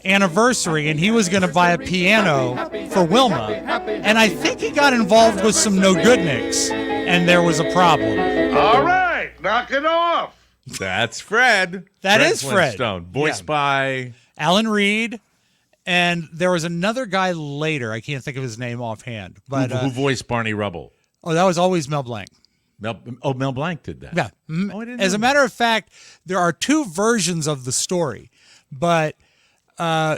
Speaker 4: anniversary, and he was going to buy a piano for Wilma, and I think he got involved with some no-goodniks, and there was a problem.
Speaker 8: All right, knock it off.
Speaker 6: That's Fred.
Speaker 4: That
Speaker 6: Fred
Speaker 4: is Fred.
Speaker 6: Flintstone, voiced by
Speaker 4: Alan Reed. And there was another guy later. I can't think of his name offhand. But
Speaker 6: who voiced Barney Rubble.
Speaker 4: Oh, that was always Mel Blanc.
Speaker 6: Mel Blanc did that.
Speaker 4: Yeah.
Speaker 6: Oh, I didn't
Speaker 4: As
Speaker 6: know
Speaker 4: a matter of fact, there are two versions of the story. But in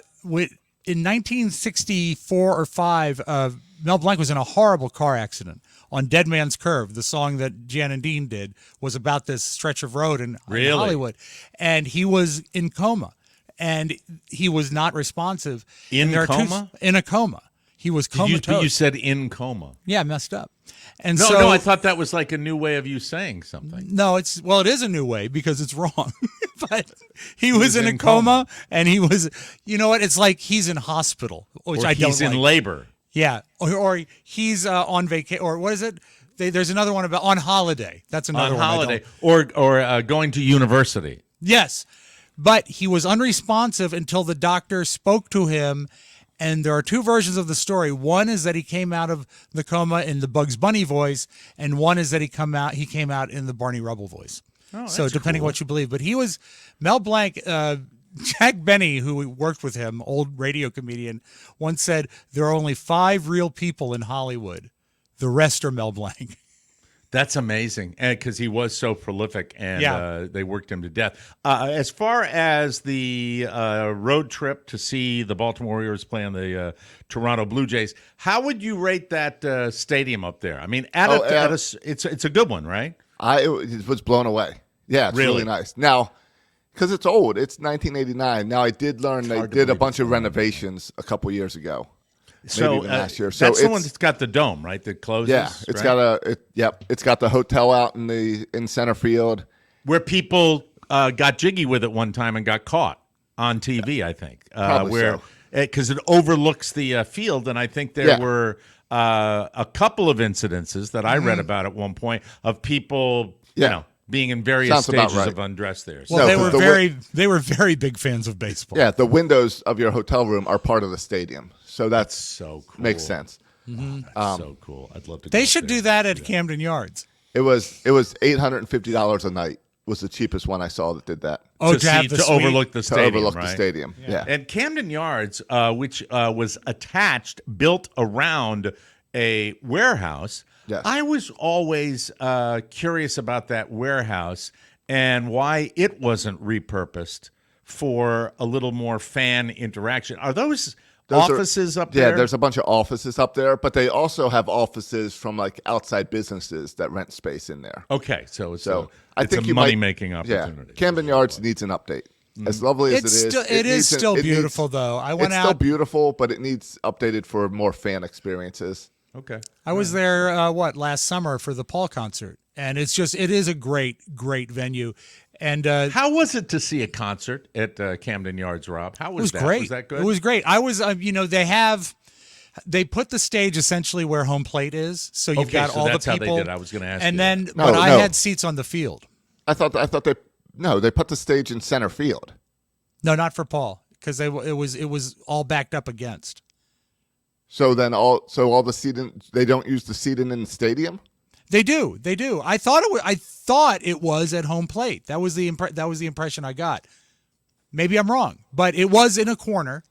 Speaker 4: 1964 or 5, Mel Blanc was in a horrible car accident on Dead Man's Curve. The song that Jan and Dean did was about this stretch of road in Hollywood. And he was in coma. And he was not responsive.
Speaker 6: In coma?
Speaker 4: In a coma. He was comatose.
Speaker 6: You said in coma.
Speaker 4: Yeah, messed up. And
Speaker 6: No, I thought that was like a new way of you saying something.
Speaker 4: No, it is a new way because it's wrong. But he was in a coma, and he was, you know what? It's like he's in hospital, which I don't like.
Speaker 6: He's in labor.
Speaker 4: Yeah, or he's on vacation, or what is it? There's another one about on holiday. That's another one.
Speaker 6: On holiday, or going to university.
Speaker 4: Yes, but he was unresponsive until the doctor spoke to him. And there are two versions of the story. One is that he came out of the coma in the Bugs Bunny voice, and one is that he came out in the Barney Rubble voice.
Speaker 6: Oh,
Speaker 4: so depending what you believe. But he was Mel Blanc. Jack Benny, who worked with him, old radio comedian, once said there are only 5 real people in Hollywood. The rest are Mel Blanc.
Speaker 6: That's amazing, because he was so prolific, and they worked him to death. As far as the road trip to see the Baltimore Orioles play on the Toronto Blue Jays, how would you rate that stadium up there? I mean, it's a good one, right?
Speaker 7: I was blown away. Yeah, it's really nice. Now, because it's old, it's 1989. Now, I did learn they did a bunch of renovations a couple years ago.
Speaker 6: So
Speaker 7: maybe even last year. So
Speaker 6: that's the one that's got the dome, right? That closes.
Speaker 7: Yeah, it's got it's got the hotel out in center field
Speaker 6: where people got jiggy with it one time and got caught on TV. I think because it overlooks the field, and I think there were a couple of incidences that I read about at one point of people, being in various stages of undress there.
Speaker 4: Well, they were very big fans of baseball.
Speaker 7: Yeah, the windows of your hotel room are part of the stadium. So that's
Speaker 6: so cool.
Speaker 7: Makes sense.
Speaker 4: Mm-hmm.
Speaker 6: So cool. I'd love to.
Speaker 4: They should do that at Camden Yards.
Speaker 7: It was $850 a night. Was the cheapest one I saw that did that.
Speaker 6: Oh, to overlook the stadium.
Speaker 7: To overlook the
Speaker 6: right?
Speaker 7: stadium. Yeah.
Speaker 6: And Camden Yards, which was built around a warehouse.
Speaker 7: Yes.
Speaker 6: I was always curious about that warehouse and why it wasn't repurposed for a little more fan interaction. Are those offices up there?
Speaker 7: Yeah, there's a bunch of offices up there, but they also have offices from like outside businesses that rent space in there.
Speaker 6: Okay, so it's
Speaker 7: I
Speaker 6: a
Speaker 7: think
Speaker 6: money-making opportunity.
Speaker 7: Yeah, Camden Yards needs an update. As lovely as it is,
Speaker 4: it is still beautiful, though. I went out.
Speaker 7: It's still beautiful, but it needs updated for more fan experiences.
Speaker 6: Okay.
Speaker 4: I was there last summer for the Paul concert, and it is a great venue. And
Speaker 6: how was it to see a concert at Camden Yards, Rob? How was that?
Speaker 4: Great.
Speaker 6: Was that good?
Speaker 4: It was great. I was they put the stage essentially where home plate is, so you've got all the people.
Speaker 6: How they did. I was going to ask.
Speaker 4: And
Speaker 6: you
Speaker 4: then,
Speaker 6: that.
Speaker 4: but I had seats on the field.
Speaker 7: I thought they put the stage in center field.
Speaker 4: No, not for Paul, because it was all backed up against.
Speaker 7: So then all the seating, they don't use the seating in the stadium?
Speaker 4: They do. I thought it was at home plate. That was the impression I got. Maybe I'm wrong, but it was in a corner.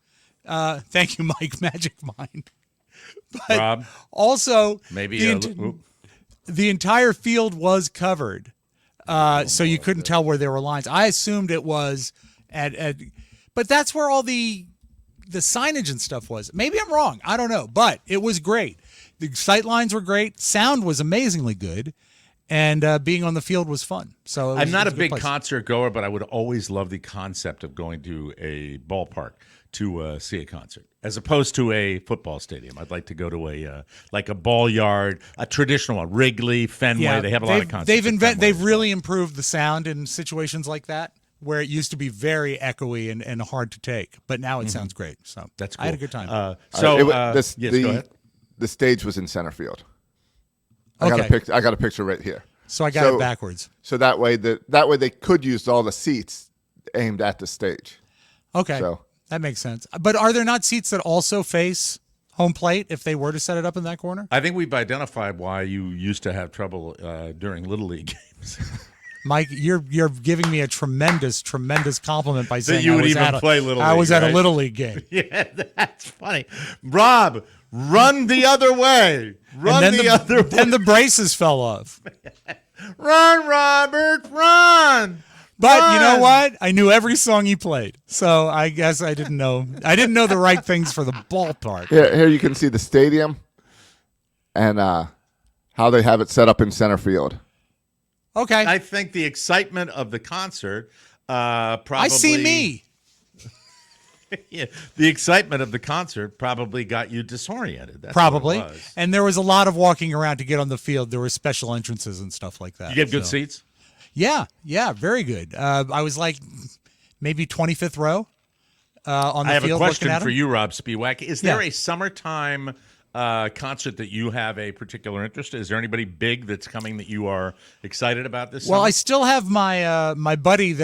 Speaker 4: Thank you, Mike, Magic Mind. But
Speaker 6: Rob,
Speaker 4: also
Speaker 6: maybe
Speaker 4: the entire field was covered, so you couldn't tell where there were lines. I assumed it was but that's where all the signage and stuff was. Maybe I'm wrong. I don't know, but it was great. The sight lines were great. Sound was amazingly good. And being on the field was fun. So
Speaker 6: I'm not a big concert goer, but I would always love the concept of going to a ballpark to see a concert, as opposed to a football stadium. I'd like to go to a ball yard, a traditional one, Wrigley, Fenway. Yeah, they have a lot of concerts.
Speaker 4: They've really improved the sound in situations like that, where it used to be very echoey and hard to take, but now it sounds great. So
Speaker 6: that's cool.
Speaker 4: I had a good time.
Speaker 6: Go ahead.
Speaker 7: The stage was in center field. I got a picture right here.
Speaker 4: So I got it backwards.
Speaker 7: So that way they could use all the seats aimed at the stage.
Speaker 4: Okay.
Speaker 7: So
Speaker 4: that makes sense. But are there not seats that also face home plate if they were to set it up in that corner?
Speaker 6: I think we've identified why you used to have trouble during Little League games.
Speaker 4: Mike, you're giving me a tremendous compliment by saying
Speaker 6: you would
Speaker 4: I was
Speaker 6: even
Speaker 4: at
Speaker 6: play Little
Speaker 4: I was
Speaker 6: League,
Speaker 4: at a
Speaker 6: right?
Speaker 4: Little League game.
Speaker 6: Yeah, that's funny. Rob, run the other way. Run
Speaker 4: and then
Speaker 6: the other way.
Speaker 4: Then the braces fell off.
Speaker 6: Run, Robert, run.
Speaker 4: But you know what? I knew every song he played, so I guess I didn't know the right things for the ballpark.
Speaker 7: Here you can see the stadium and how they have it set up in center field.
Speaker 4: Okay.
Speaker 6: I think the excitement of the concert probably...
Speaker 4: I see me.
Speaker 6: Yeah, the excitement of the concert probably got you disoriented. That's
Speaker 4: Probably.
Speaker 6: what it was.
Speaker 4: And there was a lot of walking around to get on the field. There were special entrances and stuff like that.
Speaker 6: You get good seats?
Speaker 4: Yeah, very good. I was like maybe 25th row on the field.
Speaker 6: I have a question
Speaker 4: looking at
Speaker 6: for
Speaker 4: him.
Speaker 6: you, Rob Spiewak. Is there
Speaker 4: Yeah.
Speaker 6: a summertime concert that you have a particular interest in? Is there anybody big that's coming that you are excited about this
Speaker 4: Well,
Speaker 6: summer?
Speaker 4: I still have my my buddy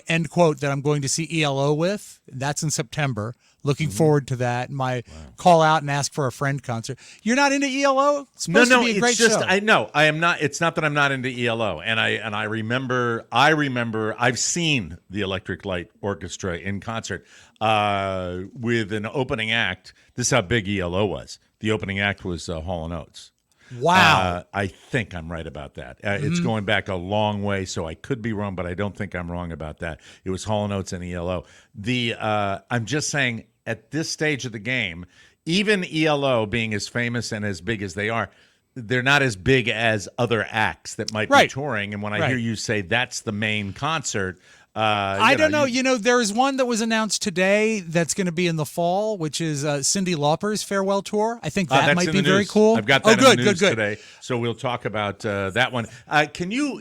Speaker 4: end quote that I'm going to see ELO with. That's in September. Looking forward to that. My call out and ask for a friend concert. You're not into ELO? It's supposed to be a great
Speaker 6: it's just
Speaker 4: show.
Speaker 6: I am not. It's not that I'm not into ELO, and I remember I've seen the Electric Light Orchestra in concert with an opening act. This is how big ELO was. The opening act was Hall & Oates.
Speaker 4: Wow.
Speaker 6: I think I'm right about that. It's going back a long way, so I could be wrong, but I don't think I'm wrong about that. It was Hall & Oates and ELO. I'm just saying, at this stage of the game, even ELO being as famous and as big as they are, they're not as big as other acts that might be touring. And when I hear you say that's the main concert,
Speaker 4: I don't know. There's one that was announced today that's going to be in the fall, which is Cyndi Lauper's farewell tour. I think that might be very cool.
Speaker 6: I've got that in the news
Speaker 4: good.
Speaker 6: today, so we'll talk about that one. Can you?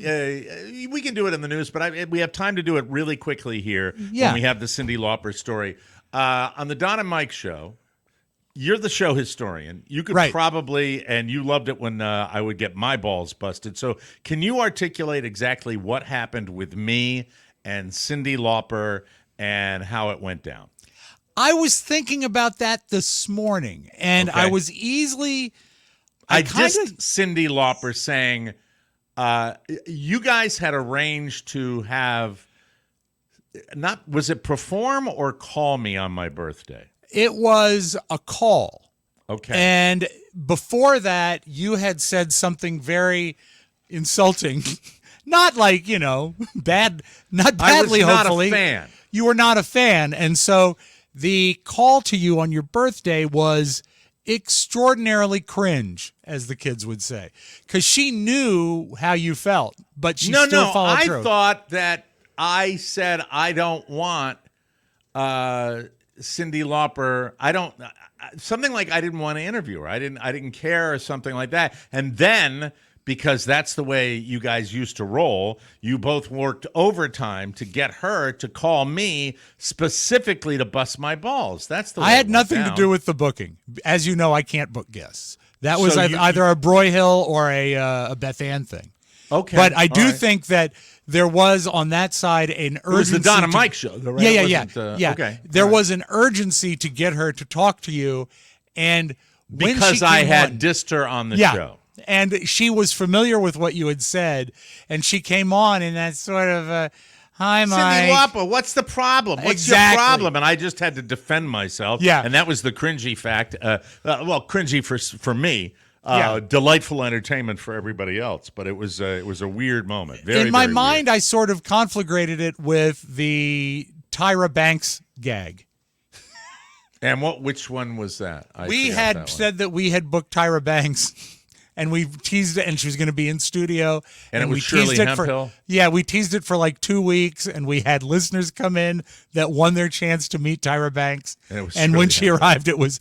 Speaker 6: We can do it in the news, but we have time to do it really quickly here when we have the Cyndi Lauper story on the Don and Mike show. You're the show historian. You could probably, and you loved it when I would get my balls busted. So can you articulate exactly what happened with me and Cyndi Lauper and how it went down?
Speaker 4: I was thinking about that this morning, and I was easily...
Speaker 6: I dissed Cyndi Lauper saying you guys had arranged to have... Was it perform or call me on my birthday?
Speaker 4: It was a call.
Speaker 6: Okay.
Speaker 4: And before that, you had said something very insulting. Not like, bad, not badly,
Speaker 6: I was not
Speaker 4: hopefully.
Speaker 6: a fan.
Speaker 4: You were not a fan. And so the call to you on your birthday was extraordinarily cringe, as the kids would say, because she knew how you felt, but she still followed through.
Speaker 6: I thought that I said I don't want Cyndi Lauper. Something like I didn't want to interview her. I didn't care or something like that. And then, because that's the way you guys used to roll, you both worked overtime to get her to call me specifically to bust my balls. That's the way
Speaker 4: I had
Speaker 6: it went
Speaker 4: nothing
Speaker 6: down.
Speaker 4: to do with the booking. As you know, I can't book guests. That was
Speaker 6: So
Speaker 4: either a Broyhill or a Beth Ann thing.
Speaker 6: Okay.
Speaker 4: But I do think that there was on that side an urgency.
Speaker 6: It was the Don and Mike show, though, right?
Speaker 4: Yeah.
Speaker 6: Okay.
Speaker 4: There was an urgency to get her to talk to you, and when
Speaker 6: because
Speaker 4: she
Speaker 6: I
Speaker 4: came
Speaker 6: had
Speaker 4: on,
Speaker 6: dissed her on the show.
Speaker 4: And she was familiar with what you had said, and she came on in that sort of, hi, Mike.
Speaker 6: Cyndi Lauper, what's the problem? What's your problem? And I just had to defend myself.
Speaker 4: Yeah.
Speaker 6: And that was the cringy fact. Cringy for me.
Speaker 4: Yeah.
Speaker 6: Delightful entertainment for everybody else, but it was a weird moment. Very,
Speaker 4: in my
Speaker 6: very
Speaker 4: mind,
Speaker 6: weird.
Speaker 4: I sort of conflagrated it with the Tyra Banks gag.
Speaker 6: And which one was that?
Speaker 4: We had said that we had booked Tyra Banks, and we teased it, and she was going to be in studio.
Speaker 6: And it was
Speaker 4: we
Speaker 6: Shirley
Speaker 4: teased it
Speaker 6: Hemphill?
Speaker 4: we teased it for like 2 weeks, and we had listeners come in that won their chance to meet Tyra Banks.
Speaker 6: And it was
Speaker 4: when
Speaker 6: Shirley
Speaker 4: she
Speaker 6: Hemphill.
Speaker 4: arrived, it was,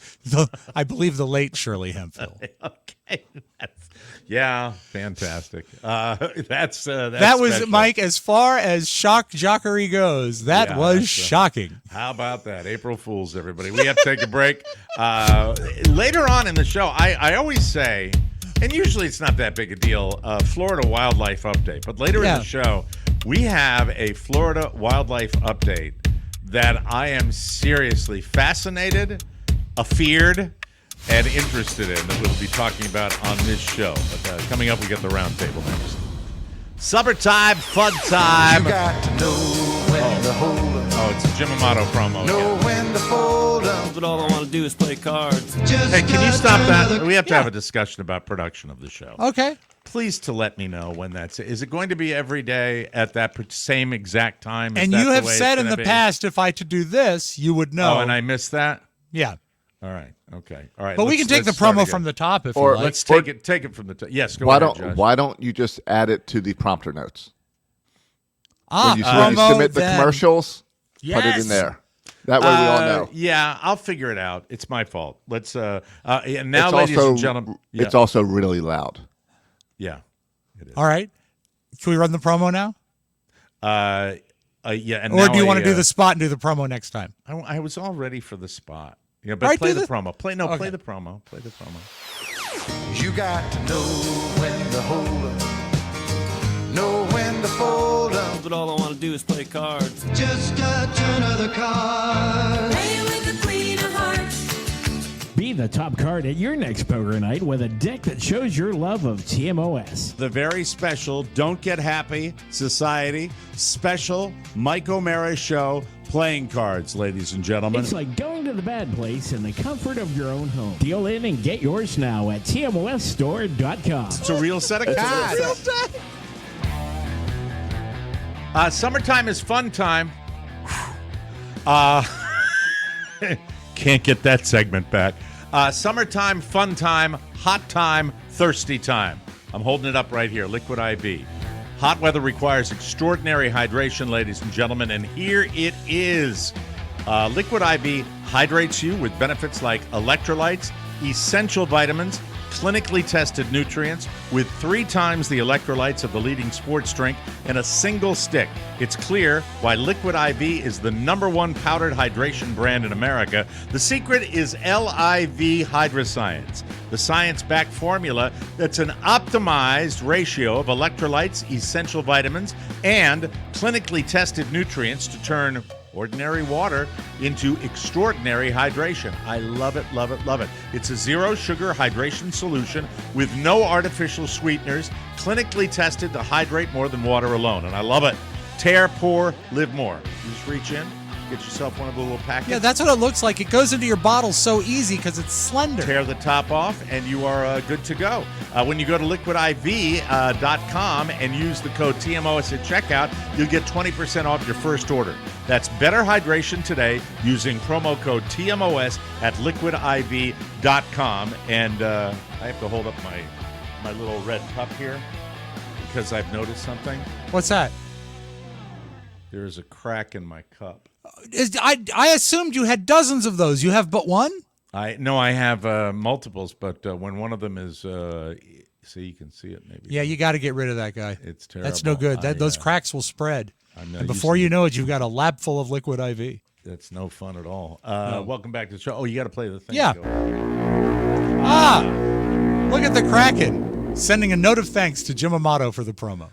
Speaker 4: I believe, the late Shirley Hemphill.
Speaker 6: Okay. Yeah, fantastic. That's
Speaker 4: that was,
Speaker 6: special.
Speaker 4: Mike, as far as shock jockery goes, that was shocking.
Speaker 6: How about that? April Fools, everybody. We have to take a break. Later on in the show, I always say, and usually it's not that big a deal, Florida wildlife update. But later in the show, we have a Florida wildlife update that I am seriously fascinated, afeared, and interested in that we'll be talking about on this show. But coming up, we get the roundtable next. Summertime, fun time.
Speaker 11: You got to know when to hold 'em.
Speaker 6: Oh, it's a Jim Amato promo.
Speaker 11: Know when to fold 'em.
Speaker 12: But all I want to do is play cards.
Speaker 6: Hey, can you stop that? We have to have a discussion about production of the show.
Speaker 4: Okay.
Speaker 6: Please to let me know when that's. Is it going to be every day at that same exact time?
Speaker 4: And you have said in the past, if I to do this, you would know.
Speaker 6: Oh, and I missed that?
Speaker 4: Yeah.
Speaker 6: All right. Okay. All right.
Speaker 4: But we can take the promo from the top if you like.
Speaker 6: Let's take it from the top. Yes, go ahead, Josh.
Speaker 7: Why don't you just add it to the prompter notes? When you
Speaker 4: promo
Speaker 7: submit the commercials,
Speaker 4: yes.
Speaker 7: put it in there. That way we all know.
Speaker 6: Yeah, I'll figure it out. It's my fault. Let's and now,
Speaker 7: it's
Speaker 6: ladies
Speaker 7: also,
Speaker 6: and gentlemen,
Speaker 7: it's also really loud.
Speaker 6: Yeah, it is.
Speaker 4: All right. Can we run the promo now?
Speaker 6: Yeah. And
Speaker 4: or do you want to do the spot and do the promo next time?
Speaker 6: I was all ready for the spot. Yeah, but
Speaker 4: right,
Speaker 6: play the promo. Play the promo. Play the promo.
Speaker 11: You got to know when to hold 'em. Know when to fold 'em.
Speaker 12: But all I want to do is play cards.
Speaker 11: Just a turn of the card.
Speaker 13: Play with the Queen of Hearts.
Speaker 14: Be the top card at your next poker night with a deck that shows your love of TMOS.
Speaker 6: The very special Don't Get Happy Society special Mike O'Mara Show playing cards, ladies and gentlemen.
Speaker 14: It's like going to the bad place in the comfort of your own home. Deal in and get yours now at TMOSstore.com.
Speaker 6: It's a real set of cards. Summertime is fun time. Can't get that segment back. Summertime, fun time, hot time, thirsty time. I'm holding it up right here. Liquid IV. Hot weather requires extraordinary hydration, ladies and gentlemen, and here it is. Liquid IV hydrates you with benefits like electrolytes, essential vitamins, clinically tested nutrients with 3 times the electrolytes of the leading sports drink in a single stick. It's clear why Liquid IV is the #1 powdered hydration brand in America. The secret is LIV Hydroscience, the science-backed formula that's an optimized ratio of electrolytes, essential vitamins, and clinically tested nutrients to turn ordinary water into extraordinary hydration. I love it, love it, love it. It's a zero-sugar hydration solution with no artificial sweeteners, clinically tested to hydrate more than water alone, and I love it. Tear, pour, live more. You just reach in, get yourself one of the little packets.
Speaker 4: Yeah, that's what it looks like. It goes into your bottle so easy because it's slender.
Speaker 6: Tear the top off, and you are good to go. When you go to liquidiv.com and use the code TMOS at checkout, you'll get 20% off your first order. That's better hydration today using promo code TMOS at liquidiv.com. And I have to hold up my little red cup here because I've noticed something.
Speaker 4: What's that?
Speaker 6: There is a crack in my cup.
Speaker 4: I assumed you had dozens of those. You have but one?
Speaker 6: I have multiples, but when one of them is, see, you can see it maybe.
Speaker 4: Yeah, you got to get rid of that guy.
Speaker 6: It's terrible.
Speaker 4: That's no good. Those cracks will spread. And before you know it, you've got a lab full of Liquid IV.
Speaker 6: That's no fun at all. No. Welcome back to the show. Oh, you got to play the thing.
Speaker 4: Yeah. Look at the Kraken sending a note of thanks to Jim Amato for the promo.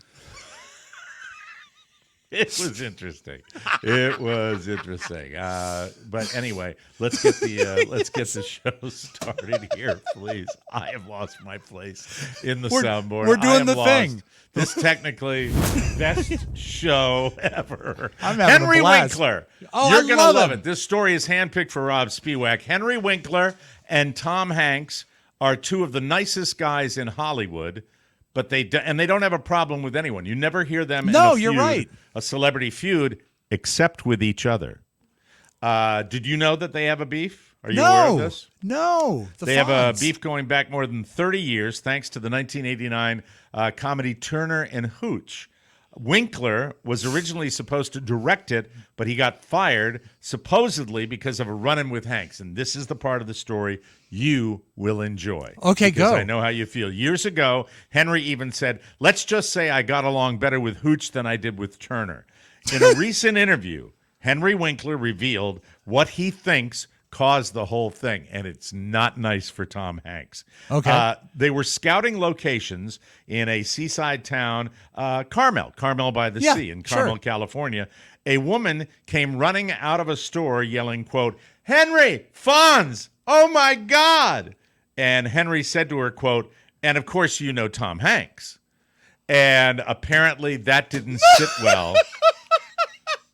Speaker 6: It was interesting. It was interesting. But anyway, let's get the show started here, please. I have lost my place in the soundboard.
Speaker 4: We're doing the thing.
Speaker 6: This technically best show ever.
Speaker 4: I'm having
Speaker 6: Henry
Speaker 4: a blast.
Speaker 6: Winkler.
Speaker 4: Oh,
Speaker 6: You're
Speaker 4: going
Speaker 6: to love it. This story is handpicked for Rob Spiewak. Henry Winkler and Tom Hanks are 2 of the nicest guys in Hollywood. But they don't have a problem with anyone. You never hear them in a celebrity feud, except with each other. Did you know that they have a beef? Are you aware of this?
Speaker 4: No.
Speaker 6: They have a beef going back more than 30 years, thanks to the 1989 comedy Turner and Hooch. Winkler was originally supposed to direct it, but he got fired, supposedly because of a run-in with Hanks. And this is the part of the story you will enjoy.
Speaker 4: Okay,
Speaker 6: because
Speaker 4: go.
Speaker 6: I know how you feel. Years ago, Henry even said, let's just say I got along better with Hooch than I did with Turner. In a recent interview, Henry Winkler revealed what he thinks caused the whole thing, and it's not nice for Tom Hanks.
Speaker 4: Okay.
Speaker 6: They were scouting locations in a seaside town, Carmel by the sea in Carmel, California. A woman came running out of a store yelling, quote, "Henry, Fonz, oh my God." And Henry said to her, quote, "And of course you know Tom Hanks." And apparently that didn't sit well.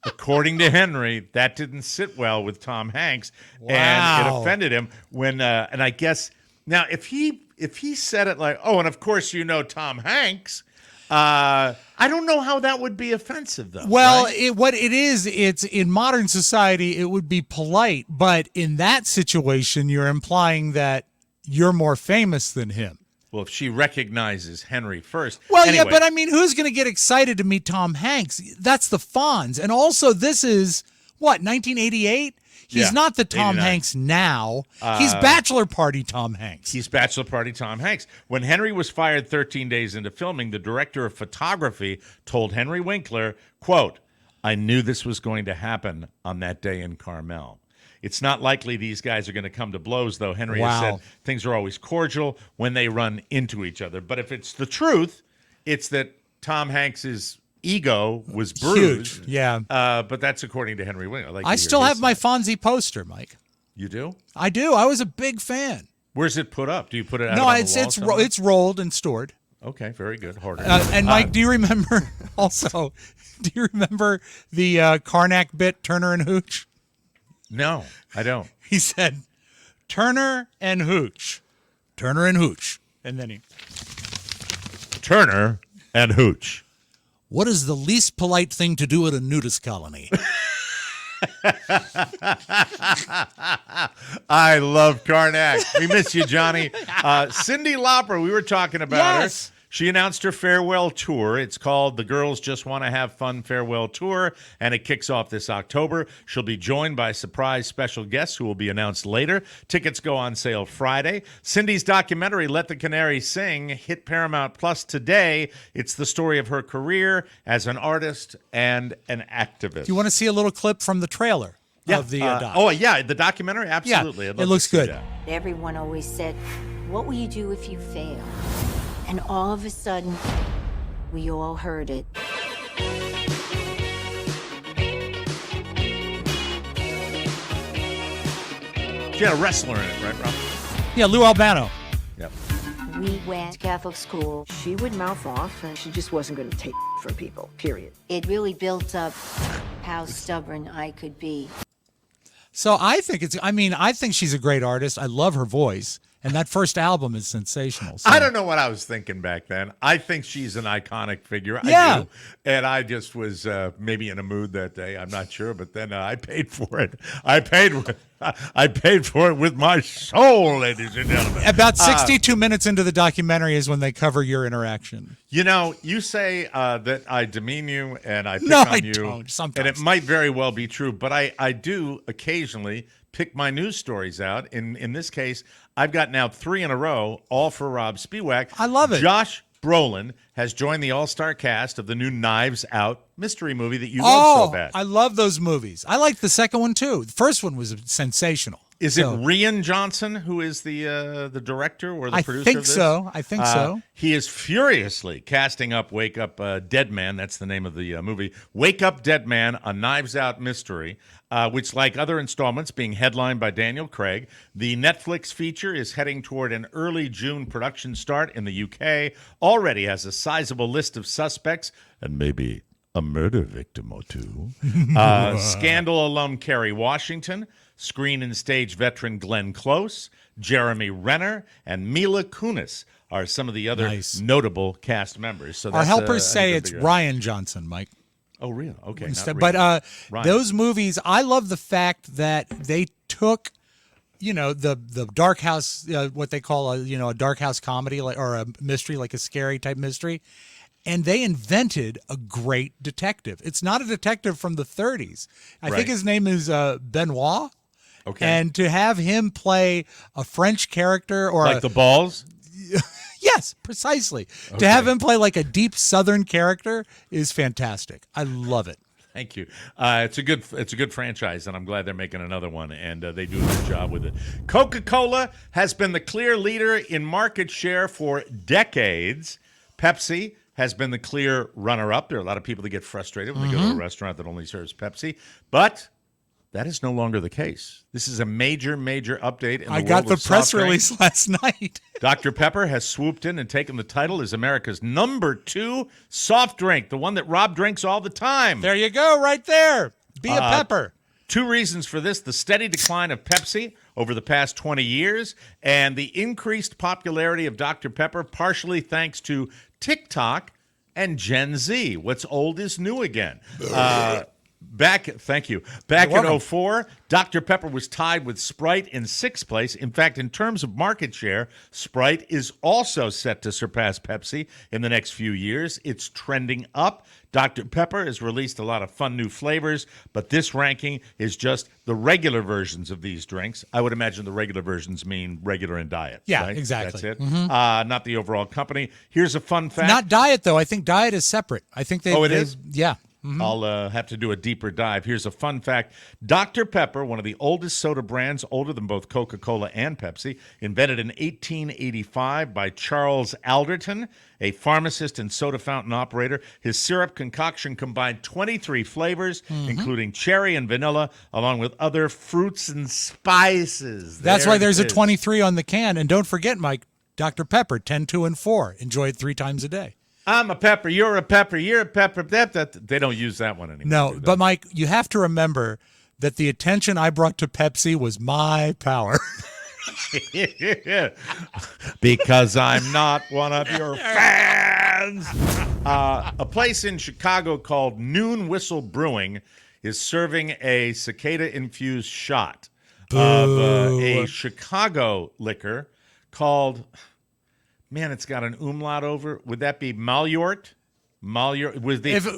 Speaker 6: According to Henry, that didn't sit well with Tom Hanks, and it offended him when. And I guess now, if he said it like, "Oh, and of course you know Tom Hanks," I don't know how that would be offensive, though.
Speaker 4: Well,
Speaker 6: right?
Speaker 4: it's in modern society, it would be polite, but in that situation, you're implying that you're more famous than him.
Speaker 6: Well, if she recognizes Henry first.
Speaker 4: Well,
Speaker 6: anyway.
Speaker 4: yeah, but I mean, who's going to get excited to meet Tom Hanks? That's the Fonz. And also, this is, 1988? He's not the Tom
Speaker 6: 89.
Speaker 4: Hanks now. He's Bachelor Party Tom Hanks.
Speaker 6: He's Bachelor Party Tom Hanks. When Henry was fired 13 days into filming, the director of photography told Henry Winkler, quote, "I knew this was going to happen on that day in Carmel. It's not likely these guys are going to come to blows, though. Henry has said things are always cordial when they run into each other. But if it's the truth, it's that Tom Hanks's ego was bruised.
Speaker 4: Huge, yeah.
Speaker 6: But that's according to Henry Winkler.
Speaker 4: I still have my Fonzie poster, Mike.
Speaker 6: You do?
Speaker 4: I do. I was a big fan.
Speaker 6: Where's it put up? Do you put it out
Speaker 4: No,
Speaker 6: on the
Speaker 4: it's
Speaker 6: wall
Speaker 4: it's rolled and stored.
Speaker 6: Okay, very good. Harder.
Speaker 4: And Mike, do you remember also? Do you remember the Karnak bit Turner and Hooch?
Speaker 6: No, I don't.
Speaker 4: He said, Turner and Hooch. Turner and Hooch. And then he...
Speaker 6: Turner and Hooch.
Speaker 4: What is the least polite thing to do at a nudist colony?
Speaker 6: I love Karnak. We miss you, Johnny. Cyndi Lauper, we were talking about her. She announced her farewell tour. It's called The Girls Just Want to Have Fun Farewell Tour, and it kicks off this October. She'll be joined by surprise special guests who will be announced later. Tickets go on sale Friday. Cindy's documentary, Let the Canary Sing, hit Paramount Plus today. It's the story of her career as an artist and an activist.
Speaker 4: Do you want to see a little clip from the trailer of the doc?
Speaker 6: Oh, yeah, the documentary? Absolutely.
Speaker 4: Yeah, it looks good.
Speaker 15: Everyone always said, what will you do if you fail? And all of a sudden, we all heard it.
Speaker 6: She had a wrestler in it, right, Rob?
Speaker 4: Yeah, Lou Albano.
Speaker 6: Yep.
Speaker 15: We went to Catholic school.
Speaker 5: She would mouth off, and she just wasn't going to take from people, period.
Speaker 15: It really built up how stubborn I could be.
Speaker 4: So I think she's a great artist. I love her voice. And that first album is sensational. So.
Speaker 6: I don't know what I was thinking back then. I think she's an iconic figure.
Speaker 4: Yeah.
Speaker 6: I do. And I just was maybe in a mood that day. I'm not sure. But then I paid for it. I paid for it with my soul, ladies and gentlemen.
Speaker 4: About 62 minutes into the documentary is when they cover your interaction.
Speaker 6: You know, you say that I demean you and I pick
Speaker 4: no,
Speaker 6: on
Speaker 4: I
Speaker 6: you.
Speaker 4: Don't. Sometimes.
Speaker 6: And it might very well be true. But I do occasionally pick my news stories out. In this case, I've got now 3 in a row, all for Rob Spiewak.
Speaker 4: I love it.
Speaker 6: Josh Brolin has joined the all-star cast of the new Knives Out mystery movie that you love so bad.
Speaker 4: I love those movies. I liked the second one, too. The first one was sensational.
Speaker 6: Is it Rian Johnson who is the director or the producer of this?
Speaker 4: I think so.
Speaker 6: He is furiously casting up Wake Up Dead Man. That's the name of the movie. Wake Up Dead Man, a Knives Out mystery, which, like other installments, being headlined by Daniel Craig. The Netflix feature is heading toward an early June production start in the UK. Already has a sizable list of suspects and maybe a murder victim or two. Scandal alum Kerry Washington, Screen and Stage veteran Glenn Close, Jeremy Renner, and Mila Kunis are some of the other notable cast members. So
Speaker 4: our helpers say it's Ryan Johnson, Mike.
Speaker 6: Oh, really? Okay.
Speaker 4: But those movies, I love the fact that they took, the dark house, what they call a dark house comedy or a mystery, like a scary type mystery. And they invented a great detective. It's not a detective from the 30s. I think his name is Benoit.
Speaker 6: Okay.
Speaker 4: And to have him play a French character or
Speaker 6: like the Balls?
Speaker 4: Yes, precisely. Okay. To have him play like a deep Southern character is fantastic. I love it.
Speaker 6: Thank you. It's a good franchise, and I'm glad they're making another one, and they do a good job with it. Coca-Cola has been the clear leader in market share for decades. Pepsi has been the clear runner-up. There are a lot of people that get frustrated when they go to a restaurant that only serves Pepsi. But That is no longer the case. This is a major, major update.
Speaker 4: I got the press release last night.
Speaker 6: Dr. Pepper has swooped in and taken the title as America's #2 soft drink, the one that Rob drinks all the time.
Speaker 4: There you go, right there. Be a pepper.
Speaker 6: 2 reasons for this: the steady decline of Pepsi over the past 20 years and the increased popularity of Dr. Pepper, partially thanks to TikTok and Gen Z. What's old is new again. Back in 2004, Dr. Pepper was tied with Sprite in 6th place. In fact, in terms of market share, Sprite is also set to surpass Pepsi in the next few years. It's trending up. Dr. Pepper has released a lot of fun new flavors, but this ranking is just the regular versions of these drinks. I would imagine the regular versions mean regular and diet.
Speaker 4: Yeah,
Speaker 6: right?
Speaker 4: exactly.
Speaker 6: That's it.
Speaker 4: Mhm.
Speaker 6: Not the overall company. Here's a fun fact.
Speaker 4: Not diet, though. I think diet is separate. I think they.
Speaker 6: It is?
Speaker 4: Yeah.
Speaker 6: I'll have to do a deeper dive. Here's a fun fact. Dr. Pepper, one of the oldest soda brands, older than both Coca-Cola and Pepsi, invented in 1885 by Charles Alderton, a pharmacist and soda fountain operator. His syrup concoction combined 23 flavors, including cherry and vanilla, along with other fruits and spices.
Speaker 4: That's
Speaker 6: There
Speaker 4: why there's
Speaker 6: it
Speaker 4: a
Speaker 6: is.
Speaker 4: 23 on the can. And don't forget, Mike, Dr. Pepper, 10, 2, and 4. Enjoy it 3 times a day.
Speaker 6: I'm a pepper, you're a pepper, you're a pepper. They don't use that one anymore.
Speaker 4: No, but Mike, you have to remember that the attention I brought to Pepsi was my power.
Speaker 6: Because I'm not one of your fans. A place in Chicago called Noon Whistle Brewing is serving a cicada-infused shot of a Chicago liquor called... Man, it's got an umlaut over. Would that be Malhort? Malhort.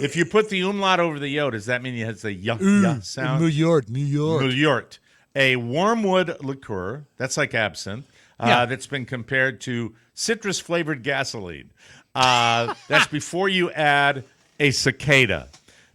Speaker 6: If you put the umlaut over the yo, does that mean it has a yuh sound?
Speaker 4: Malhort.
Speaker 6: A wormwood liqueur, that's like absinthe, that's been compared to citrus-flavored gasoline. That's before you add a cicada.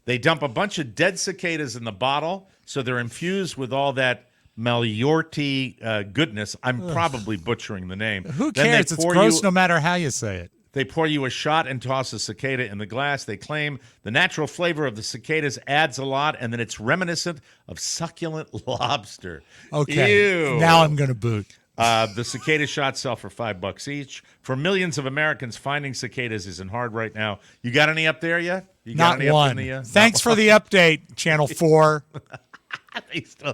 Speaker 6: They dump a bunch of dead cicadas in the bottle, so they're infused with all that Malhorty goodness. I'm probably butchering the name.
Speaker 4: Who cares? It's gross no matter how you say it.
Speaker 6: They pour you a shot and toss a cicada in the glass. They claim the natural flavor of the cicadas adds a lot, and then it's reminiscent of succulent lobster.
Speaker 4: Okay.
Speaker 6: Ew.
Speaker 4: Now I'm going to boot.
Speaker 6: The cicada shots sell for $5 each. For millions of Americans, finding cicadas isn't hard right now. You got any up there yet? You got
Speaker 4: Not
Speaker 6: any
Speaker 4: one.
Speaker 6: Up in the,
Speaker 4: Thanks for the update, Channel 4.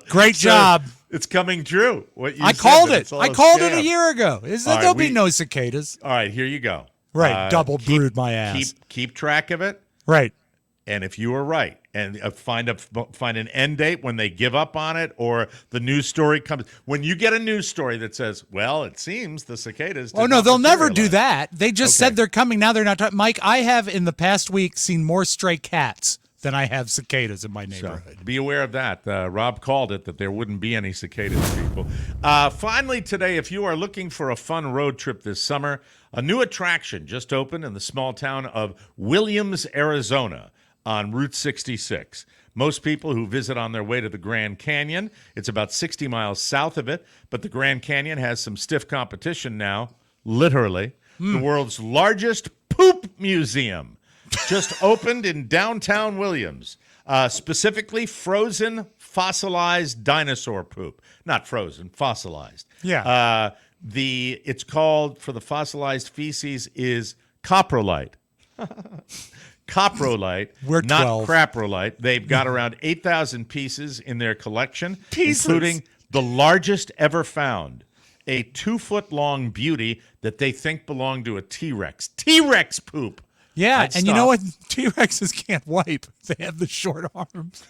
Speaker 4: Great
Speaker 6: So,
Speaker 4: job.
Speaker 6: It's coming true. What you
Speaker 4: I
Speaker 6: said,
Speaker 4: called
Speaker 6: that
Speaker 4: it.
Speaker 6: it's all
Speaker 4: I called it a
Speaker 6: scam.
Speaker 4: year ago.
Speaker 6: All right,
Speaker 4: There'll be no cicadas.
Speaker 6: All right, here you go.
Speaker 4: Right, double brewed my ass.
Speaker 6: Keep track of it.
Speaker 4: Right.
Speaker 6: And if you were right, and find an end date when they give up on it, or the news story comes. When you get a news story that says, "Well, it seems the cicadas."
Speaker 4: Oh no, they'll never do that. They just said they're coming. Now they're not. Mike, I have in the past week seen more stray cats than I have cicadas in my neighborhood.
Speaker 6: So be aware of that. Rob called it that there wouldn't be any cicadas, people. Finally today, if you are looking for a fun road trip this summer, a new attraction just opened in the small town of Williams, Arizona on Route 66. Most people who visit on their way to the Grand Canyon, it's about 60 miles south of it, but the Grand Canyon has some stiff competition now, literally. The world's largest poop museum just opened in downtown Williams, specifically frozen fossilized dinosaur poop. Not frozen, fossilized.
Speaker 4: Yeah.
Speaker 6: It's called, for the fossilized feces, is coprolite. Coprolite,
Speaker 4: We're
Speaker 6: not
Speaker 4: 12.
Speaker 6: craprolite. They've got around 8,000 pieces in their collection,
Speaker 4: Pieces.
Speaker 6: including the largest ever found, a 2-foot-long beauty that they think belonged to a T-Rex. T-Rex poop.
Speaker 4: Yeah,
Speaker 6: I'd
Speaker 4: and you
Speaker 6: stop.
Speaker 4: know what? T-Rexes can't wipe. They have the short arms.